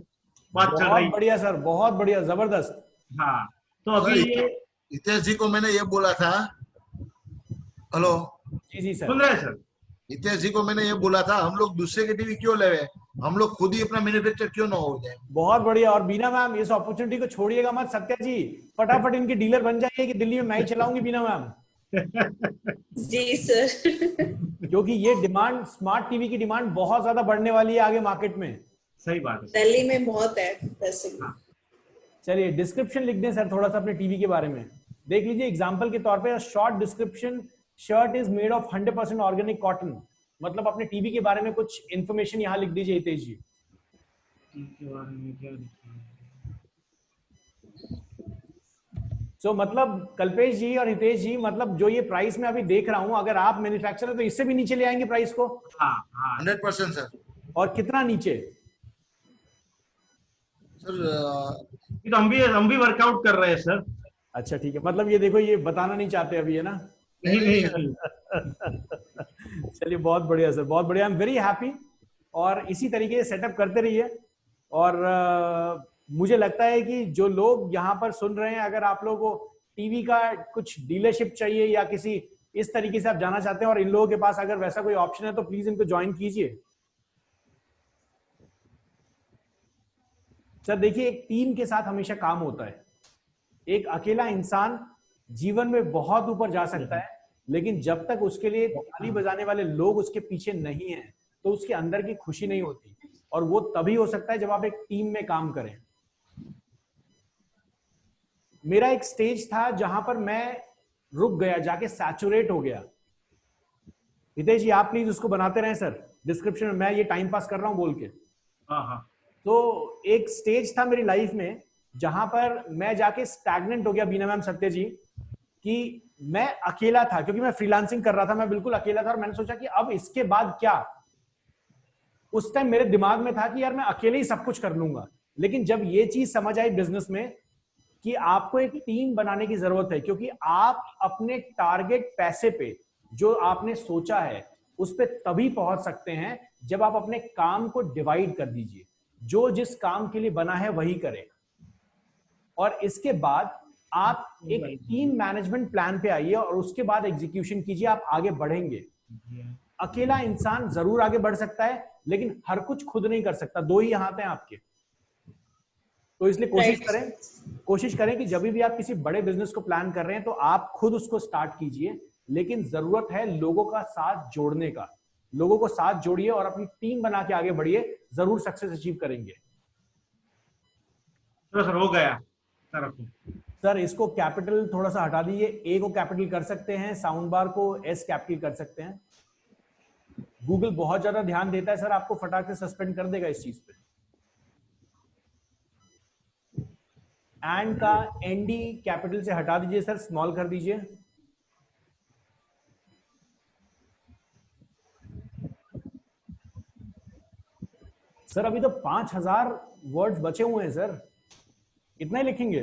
बात चल रही।
बहुत बढ़िया सर, बहुत बढ़िया, जबरदस्त।
हाँ, तो अभी ये
हितेश जी को मैंने ये बोला था, हेलो
जी सर,
सुन रहे हैं सर?
हितेश जी को मैंने ये बोला था, हम लोग दूसरे के टीवी क्यों ले, हम लोग खुद ही अपना मैन्युफैक्चर क्यों ना हो जाए।
बहुत बढ़िया। और बीना मैम इस अपॉर्चुनिटी को छोड़िएगा मत, सत्या जी फटाफट इनकी डीलर बन जाइए कि दिल्ली में मैं ही चलाऊंगी बीना मैम।
जी सर।
क्योंकि ये डिमांड, स्मार्ट टीवी की डिमांड बहुत ज्यादा बढ़ने वाली है आगे मार्केट में।
सही बात है,
दिल्ली में बहुत है वैसे भी।
चलिए डिस्क्रिप्शन लिख दें सर थोड़ा सा अपने टीवी के बारे में। देख लीजिए एग्जांपल के तौर पे, short description, shirt is made of 100% organic cotton. मतलब अपने टीवी के बारे में कुछ इंफॉर्मेशन यहाँ लिख दीजिए हितेश जी।
के बारे में क्या लिखा है?
सो मतलब कल्पेश जी और हितेश जी, मतलब जो ये प्राइस मैं अभी देख रहा हूं, अगर आप मैन्युफैक्चरर तो इससे भी नीचे ले आएंगे प्राइस को।
हाँ हाँ
100% सर।
और कितना नीचे?
सर
ये तो हम भी वर्कआउट कर रहे हैं सर।
अच्छा ठीक है, मतलब ये देखो ये बताना नहीं चाहते अभी, है ना।
नहीं।
चलिए बहुत बढ़िया सर, बहुत बढ़िया, आई एम वेरी हैप्पी। और इसी तरीके से सेटअप करते रहिए। और मुझे लगता है कि जो लोग यहाँ पर सुन रहे हैं, अगर आप लोगों को टीवी का कुछ डीलरशिप चाहिए या किसी इस तरीके से आप जाना चाहते हैं और इन लोगों के पास अगर वैसा कोई ऑप्शन है तो प्लीज इनको ज्वाइन कीजिए। सर देखिए, एक टीम के साथ हमेशा काम होता है। एक अकेला इंसान जीवन में बहुत ऊपर जा सकता है, लेकिन जब तक उसके लिए ताली बजाने वाले लोग उसके पीछे नहीं हैं तो उसके अंदर की खुशी नहीं होती। और वो तभी हो सकता है जब आप एक टीम में काम करें। मेरा एक स्टेज था जहां पर मैं रुक गया, जाके सैचुरेट हो गया। हितेश जी आप प्लीज उसको बनाते रहें सर डिस्क्रिप्शन में, मैं ये टाइम पास कर रहा हूं बोल के।
हाँ हाँ।
तो एक स्टेज था मेरी लाइफ में जहां पर मैं जाके स्टैग्नेंट हो गया, बीना मैम, सत्य जी, कि मैं अकेला था क्योंकि मैं फ्रीलांसिंग कर रहा था, मैं बिल्कुल अकेला था। और मैंने सोचा कि अब इसके बाद क्या। उस टाइम मेरे दिमाग में था कि यार मैं अकेले ही सब कुछ कर लूंगा। लेकिन जब ये चीज समझ आई बिजनेस में कि आपको एक टीम बनाने की जरूरत है, क्योंकि आप अपने टारगेट पैसे पे जो आपने सोचा है उस पे तभी पहुंच सकते हैं जब आप अपने काम को डिवाइड कर दीजिए। जो जिस काम के लिए बना है वही करे, और इसके बाद आप एक टीम मैनेजमेंट प्लान पे आइए और उसके बाद एग्जीक्यूशन कीजिए, आप आगे बढ़ेंगे। अकेला इंसान जरूर आगे बढ़ सकता है, लेकिन हर कुछ खुद नहीं कर सकता। दो ही हाथ हैं आपके। तो इसलिए कोशिश करें कि जब भी आप किसी बड़े बिजनेस को प्लान कर रहे हैं तो आप खुद उसको स्टार्ट कीजिए, लेकिन जरूरत है लोगों का साथ जोड़ने का। लोगों को साथ जोड़िए और अपनी टीम बना के आगे बढ़िए, जरूर सक्सेस अचीव करेंगे।
चलो सर, हो गया सर।
सर इसको कैपिटल थोड़ा सा हटा दीजिए, ए को कैपिटल कर सकते हैं, साउंड बार को एस कैपिटल कर सकते हैं। गूगल बहुत ज्यादा ध्यान देता है सर, आपको फटाक से सस्पेंड कर देगा इस चीज पे। एंड का एनडी कैपिटल से हटा दीजिए सर, स्मॉल कर दीजिए। सर अभी तो 5000 वर्ड्स बचे हुए हैं सर, इतना ही लिखेंगे?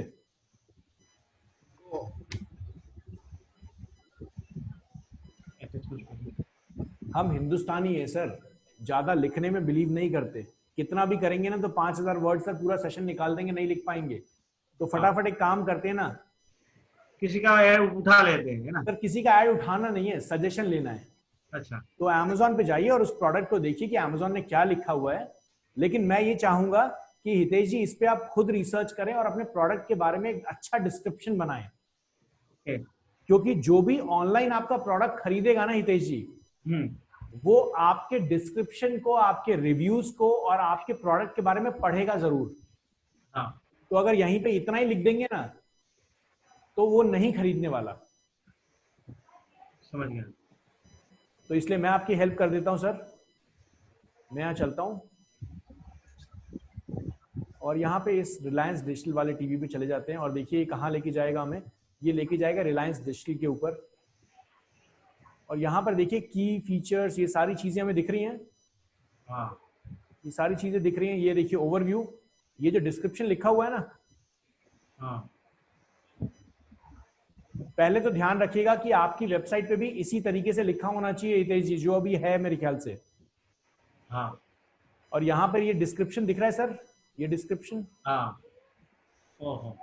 हम हिंदुस्तानी है सर, ज्यादा लिखने में बिलीव नहीं करते। कितना भी करेंगे ना तो 5000 वर्ड सर पूरा सेशन निकाल देंगे, नहीं लिख पाएंगे। तो फटाफट एक काम करते हैं ना,
किसी का ऐड उठा लेते हैं ना
सर। किसी का ऐड उठाना नहीं है, सजेशन लेना है।
अच्छा,
तो अमेजोन पे जाइए और उस प्रोडक्ट को देखिए कि अमेजोन ने क्या लिखा हुआ है। लेकिन मैं ये चाहूंगा कि हितेश जी इस पे आप खुद रिसर्च करें और अपने प्रोडक्ट के बारे में एक अच्छा डिस्क्रिप्शन बनाएं। क्योंकि जो भी ऑनलाइन आपका प्रोडक्ट खरीदेगा ना हितेश जी, वो आपके डिस्क्रिप्शन को, आपके रिव्यूज को और आपके प्रोडक्ट के बारे में पढ़ेगा जरूर।
हाँ।
तो अगर यहीं पे इतना ही लिख देंगे ना तो वो नहीं खरीदने वाला।
समझ गया।
तो इसलिए मैं आपकी हेल्प कर देता हूं सर। मैं यहाँ चलता हूं और यहाँ पे इस रिलायंस डिजिटल वाले टीवी पे चले जाते हैं और देखिए कहाँ लेके जाएगा हमें। ये लेके जाएगा रिलायंस डिजिटल के ऊपर। और यहाँ पर देखिए की फीचर्स, ये सारी चीजें हमें दिख रही हैं।
हाँ,
ये सारी चीजें दिख रही हैं। ये देखिए ओवरव्यू, ये जो डिस्क्रिप्शन लिखा हुआ है ना,
हाँ,
पहले तो ध्यान रखिएगा कि आपकी वेबसाइट पे भी इसी तरीके से लिखा होना चाहिए हितेश जी, जो अभी है मेरे ख्याल से।
हाँ।
और यहाँ पर ये डिस्क्रिप्शन दिख रहा है सर, ये डिस्क्रिप्शन,
हाँ। ओहो।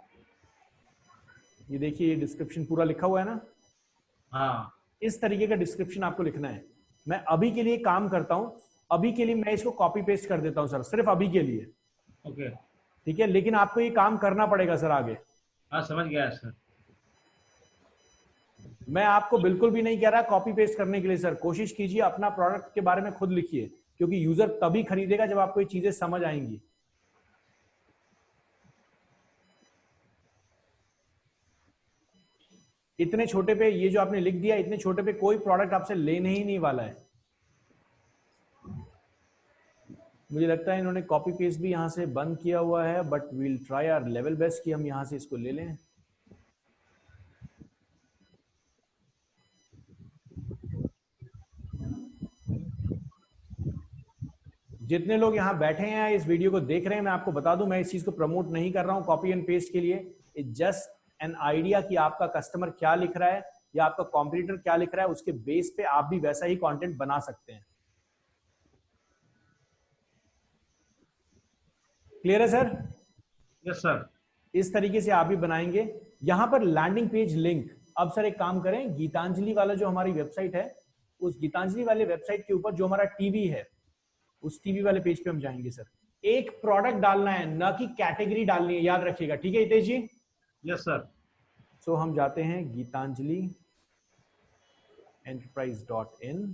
ये देखिए ये डिस्क्रिप्शन पूरा लिखा हुआ है ना।
हाँ।
इस तरीके का डिस्क्रिप्शन आपको लिखना है। मैं अभी के लिए काम करता हूं, अभी के लिए मैं इसको कॉपी पेस्ट कर देता हूं सर, सिर्फ अभी के लिए।
ओके।
ठीक है, लेकिन आपको ये काम करना पड़ेगा सर आगे।
हाँ, समझ गया सर।
मैं आपको बिल्कुल भी नहीं कह रहा कॉपी पेस्ट करने के लिए सर। कोशिश कीजिए अपना प्रोडक्ट के बारे में खुद लिखिए, क्योंकि यूजर तभी खरीदेगा जब आपको ये चीजें समझ आएंगी। इतने छोटे पे ये जो आपने लिख दिया, इतने छोटे पे कोई प्रोडक्ट आपसे लेने ही नहीं वाला है। मुझे लगता है इन्होंने कॉपी पेस्ट भी यहां से बंद किया हुआ है, but we'll try our level best कि हम यहां से इसको ले लें। जितने लोग यहाँ बैठे हैं इस वीडियो को देख रहे हैं, मैं आपको बता दूं, मैं इस चीज को प्रमोट नहीं कर रहा हूं कॉपी एंड पेस्ट के लिए। इट जस्ट एन आइडिया कि आपका कस्टमर क्या लिख रहा है या आपका कॉम्पिटिटर क्या लिख रहा है, उसके बेस पे आप भी वैसा ही कंटेंट बना सकते हैं। क्लियर है सर?
Yes sir.
इस तरीके से आप भी बनाएंगे। यहां पर लैंडिंग पेज लिंक, अब सर एक काम करें, गीतांजलि वाला जो हमारी वेबसाइट है, उस गीतांजलि वाले वेबसाइट के ऊपर जो हमारा टीवी है, उस टीवी वाले पेज पे हम जाएंगे सर। एक प्रोडक्ट डालना है, ना कि कैटेगरी डालनी है, याद रखिएगा। ठीक है Hitesh ji?
Yes sir.
So हम जाते हैं गीतांजलि enterprise.in।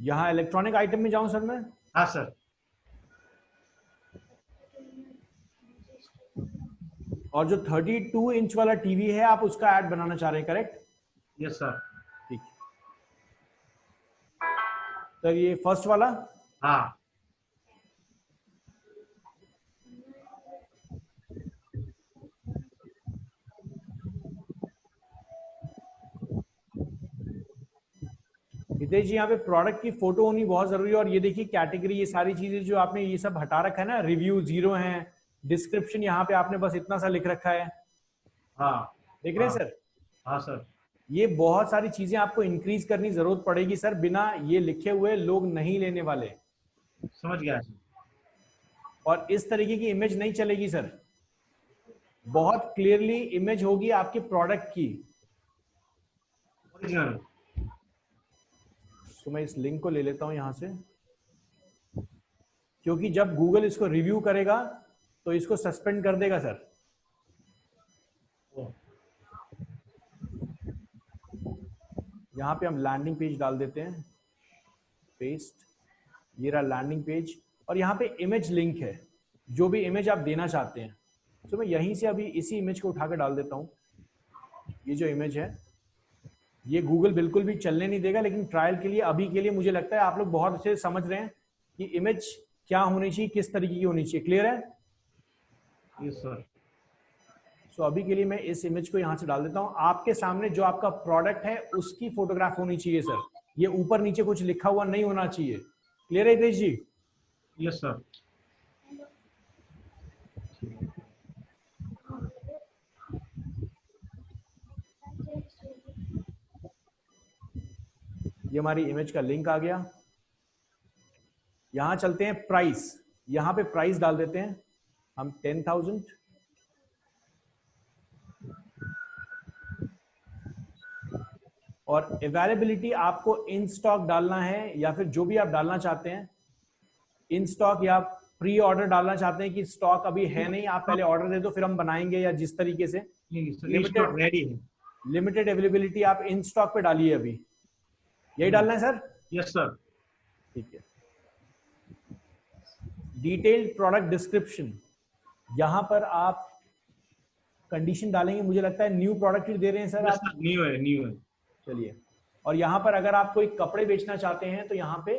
यहां इलेक्ट्रॉनिक आइटम में जाऊं सर मैं?
हाँ सर।
और जो 32 इंच वाला टीवी है आप उसका ऐड बनाना चाह रहे हैं, करेक्ट?
Yes sir.
ठीक सर, ये फर्स्ट वाला।
हाँ।
हितेश जी यहाँ पे प्रोडक्ट की फोटो होनी बहुत जरूरी है। और ये देखिए कैटेगरी, ये सारी चीजें जो आपने ये सब हटा रखा है ना, रिव्यू 0 हैं, डिस्क्रिप्शन यहाँ पे आपने बस इतना सा लिख रखा है,
हाँ
देख रहे हैं
हाँ
सर?
हाँ सर।
ये बहुत सारी चीजें आपको इंक्रीज करनी जरूरत पड़ेगी सर, बिना ये लिखे हुए लोग नहीं लेने वाले।
समझ गया सर।
और इस तरीके की इमेज नहीं चलेगी सर, बहुत क्लियरली इमेज होगी आपके प्रोडक्ट की।
ओरिजिनल।
तो मैं इस लिंक को ले लेता हूं यहां से, क्योंकि जब गूगल इसको रिव्यू करेगा तो इसको सस्पेंड कर देगा सर। यहां पे हम लैंडिंग पेज डाल देते हैं, पेस्ट, ये रहा लैंडिंग पेज, और यहाँ पे इमेज लिंक है, जो भी इमेज आप देना चाहते हैं। तो मैं यहीं से अभी इसी इमेज को उठा के डाल देता हूँ। ये जो इमेज है ये गूगल बिल्कुल भी चलने नहीं देगा, लेकिन ट्रायल के लिए अभी के लिए मुझे लगता है आप लोग बहुत अच्छे से समझ रहे हैं कि इमेज क्या होनी चाहिए, किस तरीके की होनी चाहिए। क्लियर है?
Yes sir.
सो अभी के लिए मैं इस इमेज को यहाँ से डाल देता हूँ। आपके सामने जो आपका प्रोडक्ट है उसकी फोटोग्राफ होनी चाहिए सर, ये ऊपर नीचे कुछ लिखा हुआ नहीं होना चाहिए। क्लियर है हितेश जी?
Yes sir.
ये हमारी इमेज का लिंक आ गया। यहां चलते हैं प्राइस, यहां पे प्राइस डाल देते हैं हम 10,000। और अवेलेबिलिटी आपको इन स्टॉक डालना है, या फिर जो भी आप डालना चाहते हैं, इन स्टॉक या प्री ऑर्डर डालना चाहते हैं कि स्टॉक अभी है नहीं, आप पहले ऑर्डर दे दो फिर हम बनाएंगे, या जिस तरीके से
लिमिटेड रेडी है।
लिमिटेड अवेलेबिलिटी आप इन स्टॉक पे डालिए अभी, यही डालना है सर?
Yes sir.
ठीक है। डिटेल्ड प्रोडक्ट डिस्क्रिप्शन, यहां पर आप कंडीशन डालेंगे, मुझे लगता है न्यू प्रोडक्ट दे रहे हैं सर आप?
न्यू है, न्यू है।
चलिए, और यहाँ पर अगर आप कोई कपड़े बेचना चाहते हैं तो यहाँ पे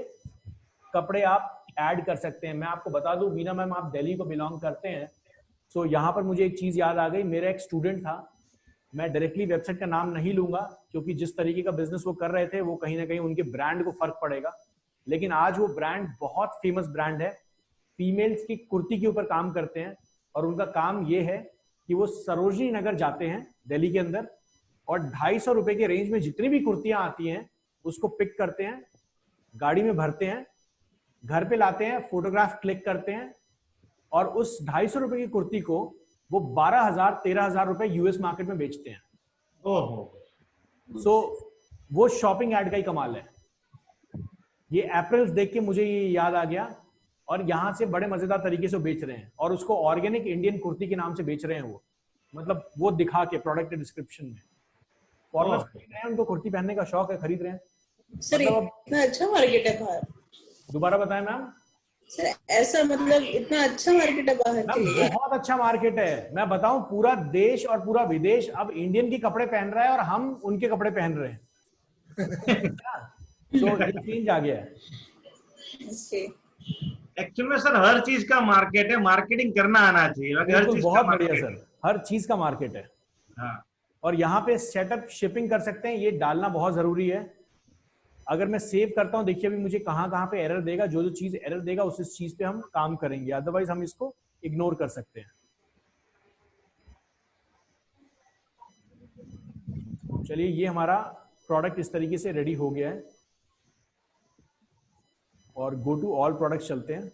कपड़े आप ऐड कर सकते हैं। मैं आपको बता दूं बीना मैम, आप दिल्ली को बिलोंग करते हैं, सो यहाँ पर मुझे एक चीज याद आ गई। मेरा एक स्टूडेंट था, मैं डायरेक्टली वेबसाइट का नाम नहीं लूंगा क्योंकि जिस तरीके का बिजनेस वो कर रहे थे वो कहीं ना कहीं उनके ब्रांड को फर्क पड़ेगा, लेकिन आज वो ब्रांड बहुत फेमस ब्रांड है, फीमेल्स की कुर्ती के ऊपर काम करते हैं। और उनका काम ये है कि वो सरोजनी नगर जाते हैं दिल्ली के अंदर, और 250 रुपए के रेंज में जितनी भी कुर्तियां आती हैं उसको पिक करते हैं, गाड़ी में भरते हैं, घर पे लाते हैं, फोटोग्राफ क्लिक करते हैं, और उस 250 रुपए की कुर्ती को वो 12,000-13,000 रुपए यूएस मार्केट में बेचते हैं।
ओहो।
सो वो शॉपिंग ऐड का ही कमाल है। ये अप्रैल्स देख के मुझे ये याद आ गया, और यहां से बड़े मजेदार तरीके से बेच रहे हैं, और उसको ऑर्गेनिक इंडियन कुर्ती के नाम से बेच रहे हैं वो, मतलब वो दिखा के प्रोडक्ट डिस्क्रिप्शन में। फॉरनर्स खरीद रहे हैं, उनको कुर्ती पहनने का शौक है, खरीद रहे हैं।
सर इतना अच्छा मार्केट है बाहर।
दोबारा बताएं मैम।
सर ऐसा मतलब इतना अच्छा मार्केट है बाहर के लिए?
बहुत अच्छा मार्केट है, मैं बताऊं, पूरा देश और पूरा विदेश अब इंडियन के कपड़े पहन रहा है और हम उनके कपड़े पहन रहे हैं। तो ये चेंज आ गया है।
एक्चुअल में सर हर चीज का मार्केट है, मार्केटिंग करना आना चाहिए। हर चीज
बहुत बढ़िया सर, हर चीज का मार्केट है।
हाँ। और
यहाँ पे सेटअप शिपिंग कर सकते हैं, ये डालना बहुत जरूरी है। अगर मैं सेव करता हूं, देखिए अभी मुझे कहां पे एरर देगा, जो जो चीज एरर देगा उस चीज पे हम काम करेंगे, अदरवाइज हम इसको इग्नोर कर सकते हैं। चलिए, ये हमारा प्रोडक्ट इस तरीके से रेडी हो गया है, और गो टू ऑल प्रोडक्ट चलते हैं।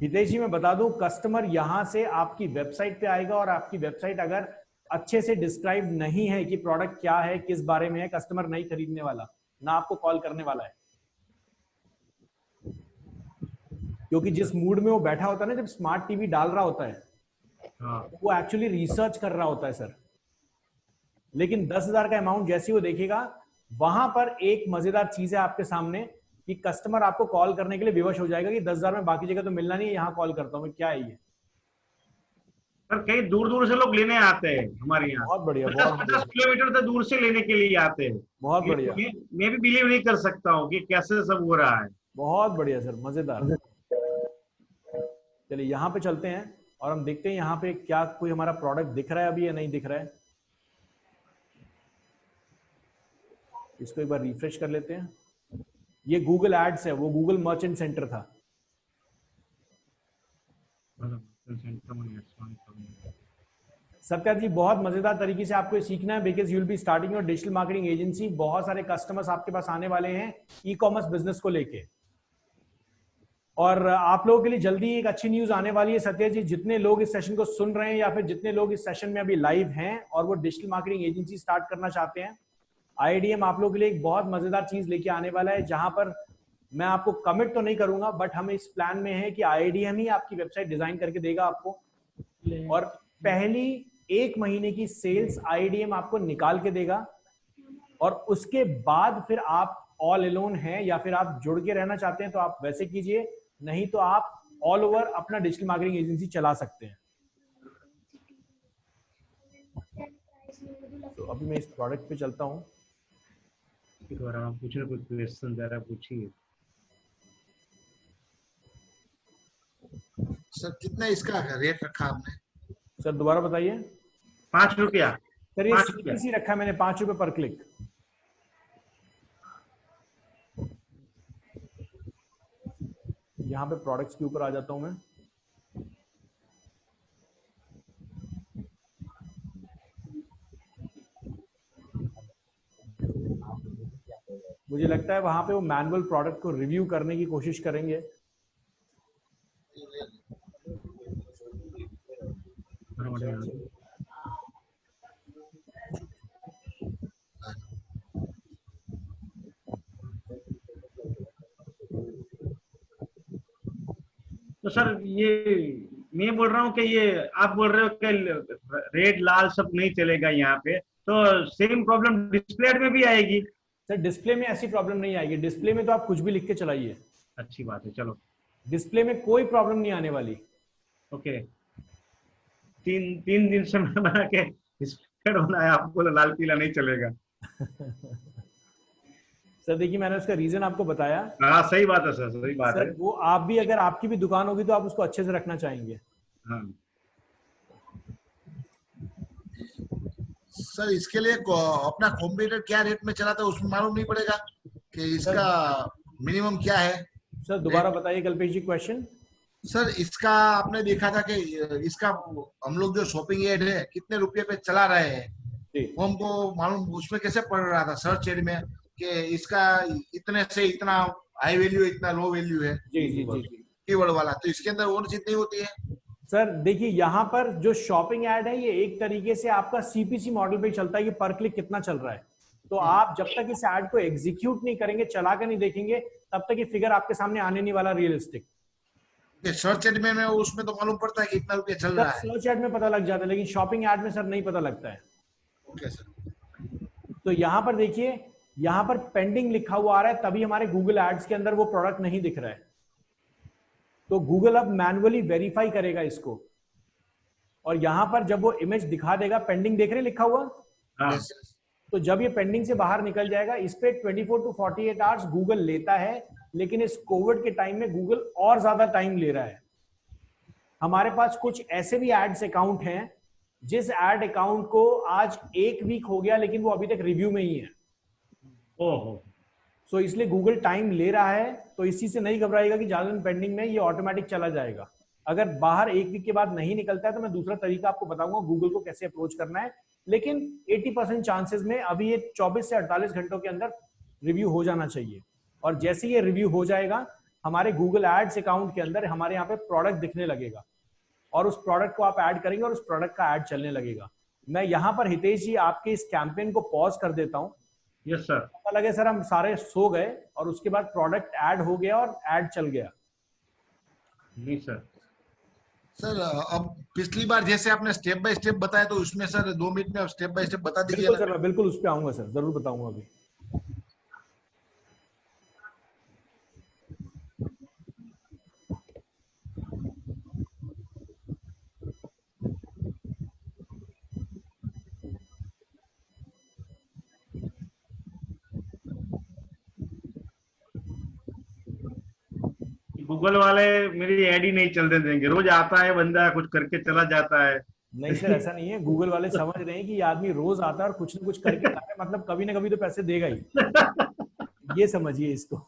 हितेश जी, मैं बता दूं, कस्टमर यहां से आपकी वेबसाइट पे आएगा, और आपकी वेबसाइट अगर अच्छे से डिस्क्राइब नहीं है कि प्रोडक्ट क्या है, किस बारे में है, कस्टमर नहीं खरीदने वाला, ना आपको कॉल करने वाला है। क्योंकि जिस मूड में वो बैठा होता है ना, जब स्मार्ट टीवी डाल रहा होता है, वो एक्चुअली रिसर्च कर रहा होता है सर। लेकिन 10,000 का अमाउंट जैसे ही वो देखेगा, वहां पर एक मजेदार चीज है आपके सामने कि कस्टमर आपको कॉल करने के लिए विवश हो जाएगा कि 10,000 में बाकी जगह तो मिलना नहीं है, यहाँ कॉल करता हूँ मैं, क्या है ये।
सर कई दूर दूर से लोग लेने आते हैं हमारे यहाँ,
बहुत बढ़िया,
50 किलोमीटर तक दूर से लेने के लिए आते हैं।
बहुत बढ़िया,
मैं भी बिलीव नहीं कर सकता हूँ कि कैसे सब हो रहा है।
बहुत बढ़िया सर, मजेदार। चलिए यहाँ पे चलते हैं और हम देखते हैं यहाँ पे क्या कोई हमारा प्रोडक्ट दिख रहा है अभी या नहीं दिख रहा है। इसको एक बार रिफ्रेश कर लेते हैं। ये गूगल एड्स है, वो गूगल मर्चेंट सेंटर था। सत्या जी, बहुत मजेदार तरीके से आपको ये सीखना है, because you will be starting your digital marketing agency. बहुत सारे कस्टमर्स आपके पास आने वाले हैं ई कॉमर्स बिजनेस को लेके, और आप लोगों के लिए जल्दी एक अच्छी न्यूज आने वाली है। सत्या जी, जितने लोग इस सेशन को सुन रहे हैं या फिर जितने लोग इस सेशन में अभी लाइव हैं और वो डिजिटल मार्केटिंग एजेंसी स्टार्ट करना चाहते हैं, आईआईडीएम आप लोगों के लिए एक बहुत मजेदार चीज लेके आने वाला है, जहां पर मैं आपको कमिट तो नहीं करूंगा, बट हम इस प्लान में है कि आईआईडीएम ही आपकी वेबसाइट डिजाइन करके देगा आपको, और पहली 1 महीने की सेल्स आईआईडीएम आपको निकाल के देगा, और उसके बाद फिर आप ऑल एलोन हैं या फिर आप जुड़ के रहना चाहते हैं तो आप वैसे कीजिए, नहीं तो आप ऑल ओवर अपना डिजिटल मार्केटिंग एजेंसी चला सकते हैं। तो अभी मैं इस प्रोडक्ट पे चलता हूं।
पूछ रहे कुछ क्वेश्चन जरा पूछिए।
सर कितना इसका रेट रखा आपने?
सर दोबारा बताइए।
5 रुपया।
सर ये
5 रुपया
CPC रखा है मैंने, 5 रुपए पर क्लिक। यहाँ पे प्रोडक्ट्स के ऊपर आ जाता हूं मैं। मुझे लगता है वहां पे वो मैनुअल प्रोडक्ट को रिव्यू करने की कोशिश करेंगे।
तो सर ये मैं बोल रहा हूँ कि ये आप बोल रहे हो कि रेड लाल सब नहीं चलेगा यहाँ पे, तो सेम प्रॉब्लम डिस्प्ले में भी आएगी?
सर डिस्प्ले में ऐसी प्रॉब्लम नहीं आएगी, डिस्प्ले में तो आप कुछ भी लिख के चलाइए,
अच्छी बात है, चलो
डिस्प्ले में कोई प्रॉब्लम नहीं आने वाली।
ओके। 3 दिन से मैं बना के डिस्प्ले बनाया, आपको लाल पीला नहीं चलेगा।
सर देखिए, मैंने उसका रीजन आपको बताया।
हाँ सही बात है सर, सही बात है।
वो आप भी, अगर आपकी भी दुकान होगी तो आप उसको अच्छे से रखना चाहेंगे।
हाँ
सर इसके लिए अपना कॉम्पिटिटर क्या रेट में चलाता है उसमें मालूम नहीं पड़ेगा कि इसका मिनिमम क्या है?
सर दोबारा बताइए कल्पेश जी क्वेश्चन।
सर इसका आपने देखा था कि इसका हम लोग जो शॉपिंग एड है कितने रुपए पे चला रहे हैं, वो हमको मालूम उसमें कैसे पड़ रहा था सर्च एड में कि इसका इतने से इतना हाई वैल्यू इतना लो वैल्यू है
जी जी जी जी।
कीवर्ड वाला, तो इसके अंदर वो चीज नहीं होती है?
सर देखिए, यहाँ पर जो शॉपिंग एड है ये एक तरीके से आपका सीपीसी मॉडल पे चलता है कि पर क्लिक कितना चल रहा है। तो आप जब तक इस एड को एग्जीक्यूट नहीं करेंगे, चला कर नहीं देखेंगे, तब तक ये फिगर आपके सामने आने नहीं वाला रियलिस्टिक।
सर्च एड में उसमें तो मालूम पड़ता है कि इतना रुपया चल रहा है।
सर्च एड में पता लग जाता है, लेकिन शॉपिंग एड में सर नहीं पता लगता है।
Okay sir.
तो यहाँ पर देखिए, यहाँ पर पेंडिंग लिखा हुआ आ रहा है, तभी हमारे गूगल एड्स के अंदर वो प्रोडक्ट नहीं दिख रहा है। तो गूगल अब मैन्युअली वेरीफाई करेगा इसको, और यहां पर जब वो इमेज दिखा देगा, पेंडिंग देख रहे लिखा हुआ,
हाँ
तो जब ये पेंडिंग से बाहर निकल जाएगा, इस पे 24 to 48 आवर्स गूगल लेता है, लेकिन इस कोविड के टाइम में गूगल और ज्यादा टाइम ले रहा है। हमारे पास कुछ ऐसे भी एड्स अकाउंट हैं जिस एड अकाउंट को आज 1 वीक हो गया, लेकिन वो अभी तक रिव्यू में ही है।
ओहो।
सो इसलिए गूगल टाइम ले रहा है, तो इसी से नहीं घबराएगा कि ज्यादा दिन पेंडिंग में, ये ऑटोमेटिक चला जाएगा। अगर बाहर 1 वीक के बाद नहीं निकलता है तो मैं दूसरा तरीका आपको बताऊंगा गूगल को कैसे अप्रोच करना है, लेकिन 80% चांसेस में अभी ये 24 से 48 घंटों के अंदर रिव्यू हो जाना चाहिए। और जैसे ये रिव्यू हो जाएगा, हमारे गूगल एड्स अकाउंट के अंदर हमारे यहाँ पे प्रोडक्ट दिखने लगेगा, और उस प्रोडक्ट को आप ऐड करेंगे और उस प्रोडक्ट का ऐड चलने लगेगा। मैं यहाँ पर हितेश जी आपके इस कैंपेन को पॉज कर देता हूँ।
Yes sir.
पता लगे सर हम सारे सो गए और उसके बाद प्रोडक्ट ऐड हो गया और ऐड चल गया।
नहीं सर।
सर अब पिछली बार जैसे आपने स्टेप बाय स्टेप बताया, तो उसमें सर 2 मिनट में स्टेप बाय स्टेप बता दीजिए।
बिल्कुल सर, मैं बिल्कुल उस पर आऊंगा सर, जरूर बताऊंगा अभी।
गूगल वाले मेरी ऐड ही नहीं चलने देंगे, रोज आता है बंदा कुछ करके चला जाता है,
नहीं सर, ऐसा नहीं है। गूगल वाले समझ रहे हैं कि ये आदमी रोज आता है और कुछ ना कुछ करके आता है, मतलब कभी ना कभी तो पैसे देगा ही, ये समझिए इसको।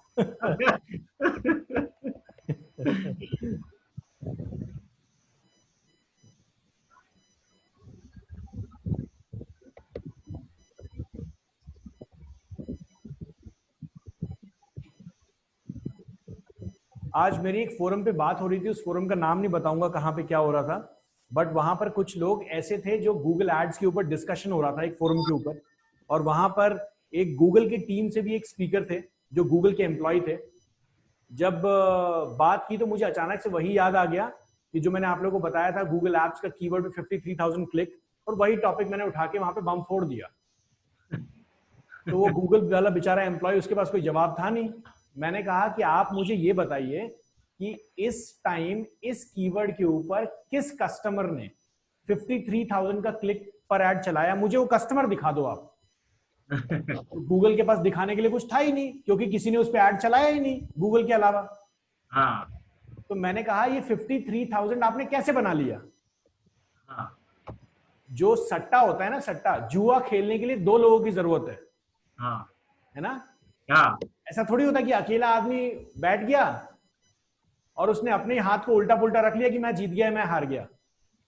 आज मेरी एक फोरम पे बात हो रही थी, उस फोरम का नाम नहीं बताऊंगा कहाँ पे क्या हो रहा था, बट वहां पर कुछ लोग ऐसे थे जो गूगल एड्स के ऊपर डिस्कशन हो रहा था एक फोरम के ऊपर, और वहां पर एक गूगल की टीम से भी एक स्पीकर थे जो गूगल के एम्प्लॉय थे। जब बात की तो मुझे अचानक से वही याद आ गया कि जो मैंने आप लोगों को बताया था गूगल एप्स का कीवर्ड पे 53,000 क्लिक, और वही टॉपिक मैंने उठा के वहां पे बम फोड़ दिया। तो वो गूगल वाला बेचारा एम्प्लॉय, उसके पास कोई जवाब था नहीं। मैंने कहा कि आप मुझे ये बताइए कि इस टाइम इस कीवर्ड के ऊपर किस कस्टमर ने 53,000 का क्लिक पर ऐड चलाया, मुझे वो कस्टमर दिखा दो आप। तो गूगल के पास दिखाने के लिए कुछ था ही नहीं, क्योंकि किसी ने उस पर ऐड चलाया ही नहीं गूगल के अलावा।
हाँ।
तो मैंने कहा ये 53,000 आपने कैसे बना लिया?
हाँ।
जो सट्टा होता है ना, सट्टा जुआ खेलने के लिए दो लोगों की जरूरत है।
हाँ।
है ना?
हाँ।
ऐसा थोड़ी होता कि अकेला आदमी बैठ गया और उसने अपने हाथ को उल्टा पुल्टा रख लिया कि मैं जीत गया मैं हार गया।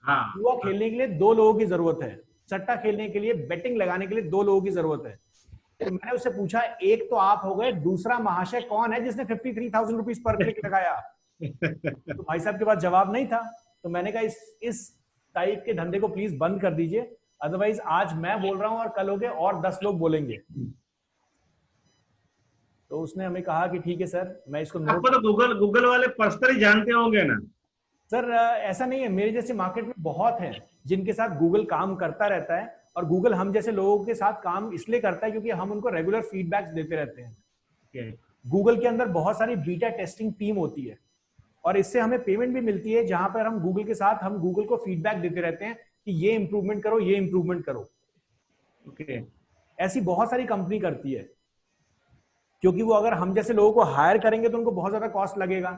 हाँ।
जुआ खेलने के लिए दो लोगों की जरूरत है, सट्टा खेलने के लिए, बेटिंग लगाने के लिए दो लोगों की जरूरत है। तो मैंने उससे पूछा, एक तो आप हो गए, दूसरा महाशय कौन है जिसने 53,000 रुपीज पर क्लिक लगाया? तो भाई साहब के पास जवाब नहीं था। तो मैंने कहा इस टाइप के धंधे को प्लीज बंद कर दीजिए, अदरवाइज आज मैं बोल रहा हूं और कल हो गए और 10 लोग बोलेंगे। तो उसने हमें कहा कि ठीक है सर, मैं इसको नोट।
आपको तो गूगल वाले पर्सनली जानते होंगे ना?
सर ऐसा नहीं है, मेरे जैसे मार्केट में बहुत हैं जिनके साथ गूगल काम करता रहता है, और गूगल हम जैसे लोगों के साथ काम इसलिए करता है क्योंकि हम उनको रेगुलर फीडबैक्स देते रहते हैं। गूगल के अंदर बहुत सारी बीटा टेस्टिंग टीम होती है और इससे हमें पेमेंट भी मिलती है, जहां पर हम गूगल के साथ हम गूगल को फीडबैक देते रहते हैं कि ये इंप्रूवमेंट करो, ये इंप्रूवमेंट करो। ऐसी बहुत सारी कंपनी करती है, क्योंकि वो अगर हम जैसे लोगों को हायर करेंगे तो उनको बहुत ज्यादा कॉस्ट लगेगा।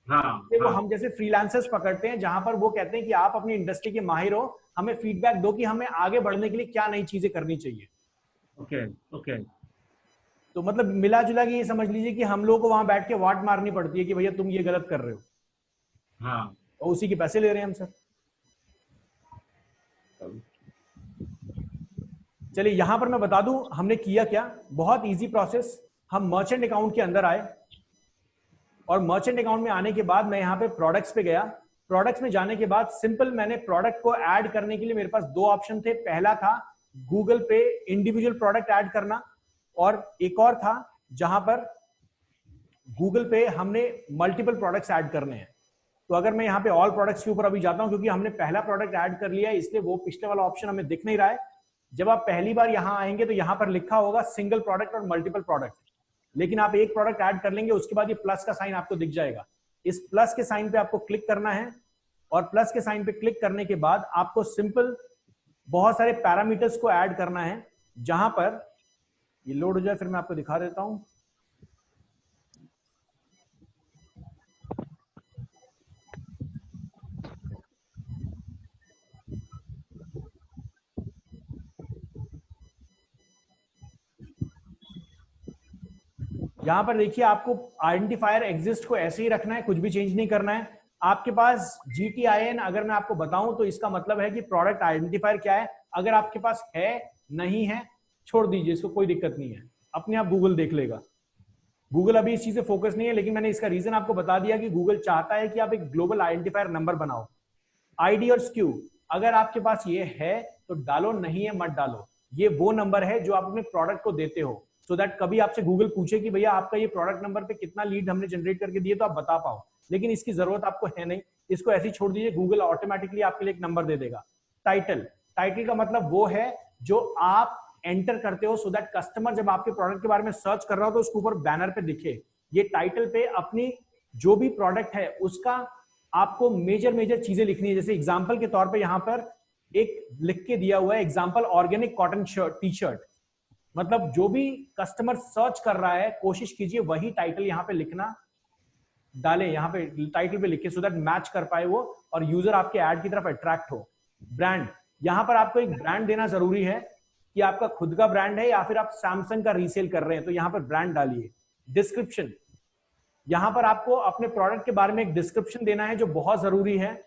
वो हम जैसे फ्रीलांसर्स पकड़ते हैं, जहां पर वो कहते हैं कि आप अपनी इंडस्ट्री के माहिर हो, हमें फीडबैक दो कि हमें आगे बढ़ने के लिए क्या नई चीजें करनी चाहिए।
ओके।
तो मतलब मिला जुला के ये समझ लीजिए कि हम लोगों को वहां बैठ के वाट मारनी पड़ती है कि भैया तुम ये गलत कर रहे हो।
हाँ।
और उसी के पैसे ले रहे हैं हम सर। चलिए यहां पर मैं बता दूं हमने किया क्या। बहुत इजी प्रोसेस। हम मर्चेंट अकाउंट के अंदर आए और मर्चेंट अकाउंट में आने के बाद मैं यहाँ पे प्रोडक्ट्स पे गया। प्रोडक्ट्स में जाने के बाद सिंपल मैंने प्रोडक्ट को ऐड करने के लिए मेरे पास दो ऑप्शन थे। पहला था गूगल पे इंडिविजुअल प्रोडक्ट ऐड करना, और एक और था जहां पर गूगल पे हमने मल्टीपल प्रोडक्ट्स ऐड करने हैं। तो अगर मैं यहाँ पे ऑल प्रोडक्ट्स के ऊपर अभी जाता हूं, क्योंकि हमने पहला प्रोडक्ट ऐड कर लिया है इसलिए वो पिछले वाला ऑप्शन हमें दिख नहीं रहा है। जब आप पहली बार यहाँ आएंगे तो यहाँ पर लिखा होगा सिंगल प्रोडक्ट और मल्टीपल प्रोडक्ट, लेकिन आप एक प्रोडक्ट ऐड कर लेंगे उसके बाद ये प्लस का साइन आपको दिख जाएगा। इस प्लस के साइन पे आपको क्लिक करना है, और प्लस के साइन पे क्लिक करने के बाद आपको सिंपल बहुत सारे पैरामीटर्स को ऐड करना है। जहां पर ये लोड हो जाए फिर मैं आपको दिखा देता हूं। यहां पर देखिए आपको आइडेंटिफायर एग्जिस्ट को ऐसे ही रखना है, कुछ भी चेंज नहीं करना है। आपके पास GTIN अगर मैं आपको बताऊं तो इसका मतलब है कि प्रोडक्ट आइडेंटिफायर क्या है। अगर आपके पास है नहीं है छोड़ दीजिए, इसको कोई दिक्कत नहीं है, अपने आप गूगल देख लेगा। गूगल अभी इस चीज से फोकस नहीं है, लेकिन मैंने इसका रीजन आपको बता दिया कि गूगल चाहता है कि आप एक ग्लोबल आइडेंटिफायर नंबर बनाओ। ID और SKU अगर आपके पास ये है तो डालो, नहीं है मत डालो। ये वो नंबर है जो आप अपने प्रोडक्ट को देते हो, सो दैट कभी आपसे गूगल पूछे कि भैया आपका ये प्रोडक्ट नंबर पे कितना लीड हमने जनरेट करके दिए तो आप बता पाओ। लेकिन इसकी जरूरत आपको है नहीं, इसको ऐसे ही छोड़ दीजिए, गूगल ऑटोमेटिकली आपके लिए एक नंबर दे देगा। टाइटल का मतलब वो है जो आप एंटर करते हो सो दैट कस्टमर जब आपके प्रोडक्ट के बारे में सर्च कर रहा हो तो उसके ऊपर बैनर पे दिखे। ये टाइटल पे अपनी जो भी प्रोडक्ट है उसका आपको मेजर चीजें लिखनी है। जैसे एग्जांपल के तौर पे यहाँ पर एक लिख के दिया हुआ है example organic cotton T shirt, मतलब जो भी कस्टमर सर्च कर रहा है कोशिश कीजिए वही टाइटल यहाँ पे लिखना, डाले यहाँ पे टाइटल पे लिखे सो दैट मैच कर पाए वो और यूजर आपके ऐड की तरफ अट्रैक्ट हो। ब्रांड, यहां पर आपको एक ब्रांड देना जरूरी है कि आपका खुद का ब्रांड है या फिर आप सैमसंग का रीसेल कर रहे हैं, तो यहां पर ब्रांड डालिए। डिस्क्रिप्शन, यहां पर आपको अपने प्रोडक्ट के बारे में एक डिस्क्रिप्शन देना है जो बहुत जरूरी है।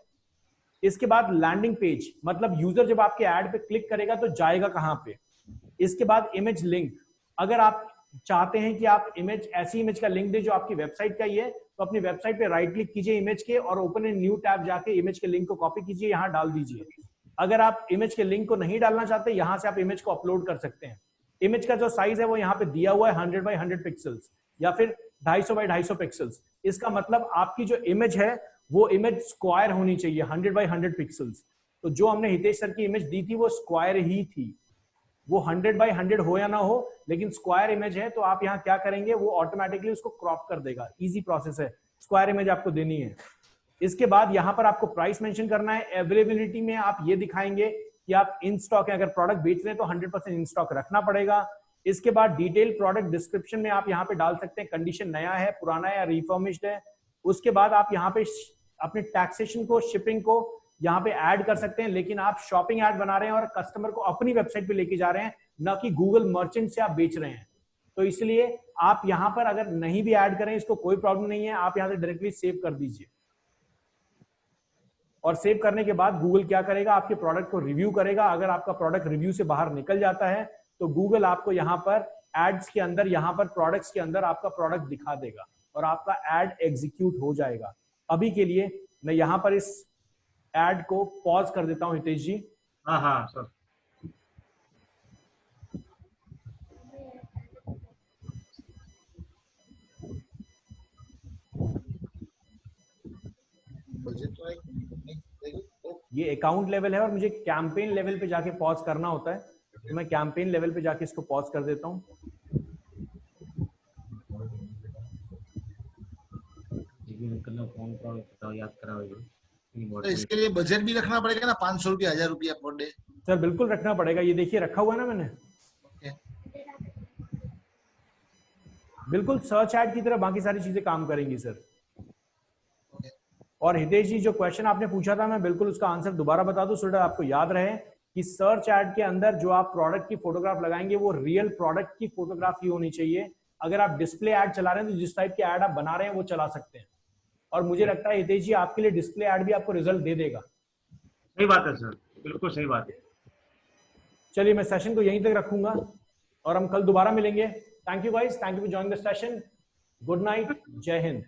इसके बाद लैंडिंग पेज, मतलब यूजर जब आपके ऐड पे क्लिक करेगा तो जाएगा कहां पे। इसके बाद इमेज लिंक, अगर आप चाहते हैं कि आप इमेज, ऐसी इमेज का लिंक दे जो आपकी वेबसाइट का ही है, तो अपनी वेबसाइट पे राइट क्लिक कीजिए इमेज के और ओपन इन न्यू टैब जाके इमेज के लिंक को कॉपी कीजिए, यहां डाल दीजिए। अगर आप इमेज के लिंक को नहीं डालना चाहते, यहां से आप इमेज को अपलोड कर सकते हैं। इमेज का जो साइज है वो यहाँ पे दिया हुआ है 100 बाई 100 पिक्सल्स या फिर 250 बाई 250 पिक्सल्स। इसका मतलब आपकी जो इमेज है वो इमेज स्क्वायर होनी चाहिए, 100 बाई 100 पिक्सल्स। तो जो हमने हितेश सर की इमेज दी थी वो स्क्वायर ही थी, वो 100 बाई 100 हो या ना हो, लेकिन स्क्वायर इमेज है। तो आप यहाँ क्या करेंगे, वो ऑटोमेटिकली उसको क्रॉप कर देगा। इजी प्रोसेस है, स्क्वायर इमेज आपको देनी है। इसके बाद यहाँ पर आपको प्राइस मेंशन करना है। अवेलेबिलिटी में आप ये दिखाएंगे कि आप इन स्टॉक है, अगर प्रोडक्ट बेच रहे हैं तो 100% इन स्टॉक रखना पड़ेगा। इसके बाद डिटेल प्रोडक्ट डिस्क्रिप्शन में आप यहाँ पे डाल सकते हैं कंडीशन नया है, पुराना है या रिफर्मिश्ड है। उसके बाद आप यहाँ पे अपने टैक्सेशन को, शिपिंग को यहाँ पे ऐड कर सकते हैं, लेकिन आप शॉपिंग ऐड बना रहे हैं और कस्टमर को अपनी वेबसाइट पे लेके जा रहे हैं, ना कि गूगल मर्चेंट से आप बेच रहे हैं। तो इसलिए आप यहाँ पर अगर नहीं भी ऐड करें इसको कोई प्रॉब्लम नहीं है, आप यहाँ से डायरेक्टली सेव कर दीजिए। और सेव करने के बाद गूगल क्या करेगा, आपके प्रोडक्ट को रिव्यू करेगा। अगर आपका प्रोडक्ट रिव्यू से बाहर निकल जाता है तो गूगल आपको यहाँ पर एड्स के अंदर, यहाँ पर प्रोडक्ट्स के अंदर आपका प्रोडक्ट दिखा देगा और आपका एड एग्जीक्यूट हो जाएगा। अभी के लिए मैं यहाँ पर इस एड को पॉज कर देता हूं हितेश जी।
हाँ सर।
ये अकाउंट लेवल है और मुझे कैंपेन लेवल पे जाके पॉज करना होता है, तो मैं कैंपेन लेवल पे जाके इसको पॉज कर देता हूं।
तो इसके लिए बजट भी रखना पड़ेगा ना, 500 रुपया 1000 रुपया पर डे?
सर बिल्कुल रखना पड़ेगा, ये देखिए रखा हुआ है ना मैंने। बिल्कुल सर्च ऐड की तरह बाकी सारी चीजें काम करेंगी सर। और हितेश जी जो क्वेश्चन आपने पूछा था, मैं बिल्कुल उसका आंसर दोबारा बता दूं, सो दैट आपको याद रहे कि सर्च ऐड के अंदर जो आप प्रोडक्ट की फोटोग्राफ लगाएंगे वो रियल प्रोडक्ट की फोटोग्राफ ही होनी चाहिए। अगर आप डिस्प्ले ऐड चला रहे हैं तो जिस टाइप के ऐड आप बना रहे हैं वो चला सकते हैं। और मुझे लगता है हितेश जी आपके लिए डिस्प्ले ऐड भी आपको रिजल्ट दे देगा।
सही बात है सर, बिल्कुल सही बात है।
चलिए मैं सेशन को यहीं तक रखूंगा और हम कल दोबारा मिलेंगे। Thank you guys, thank you for joining the session. Good night, जय हिंद।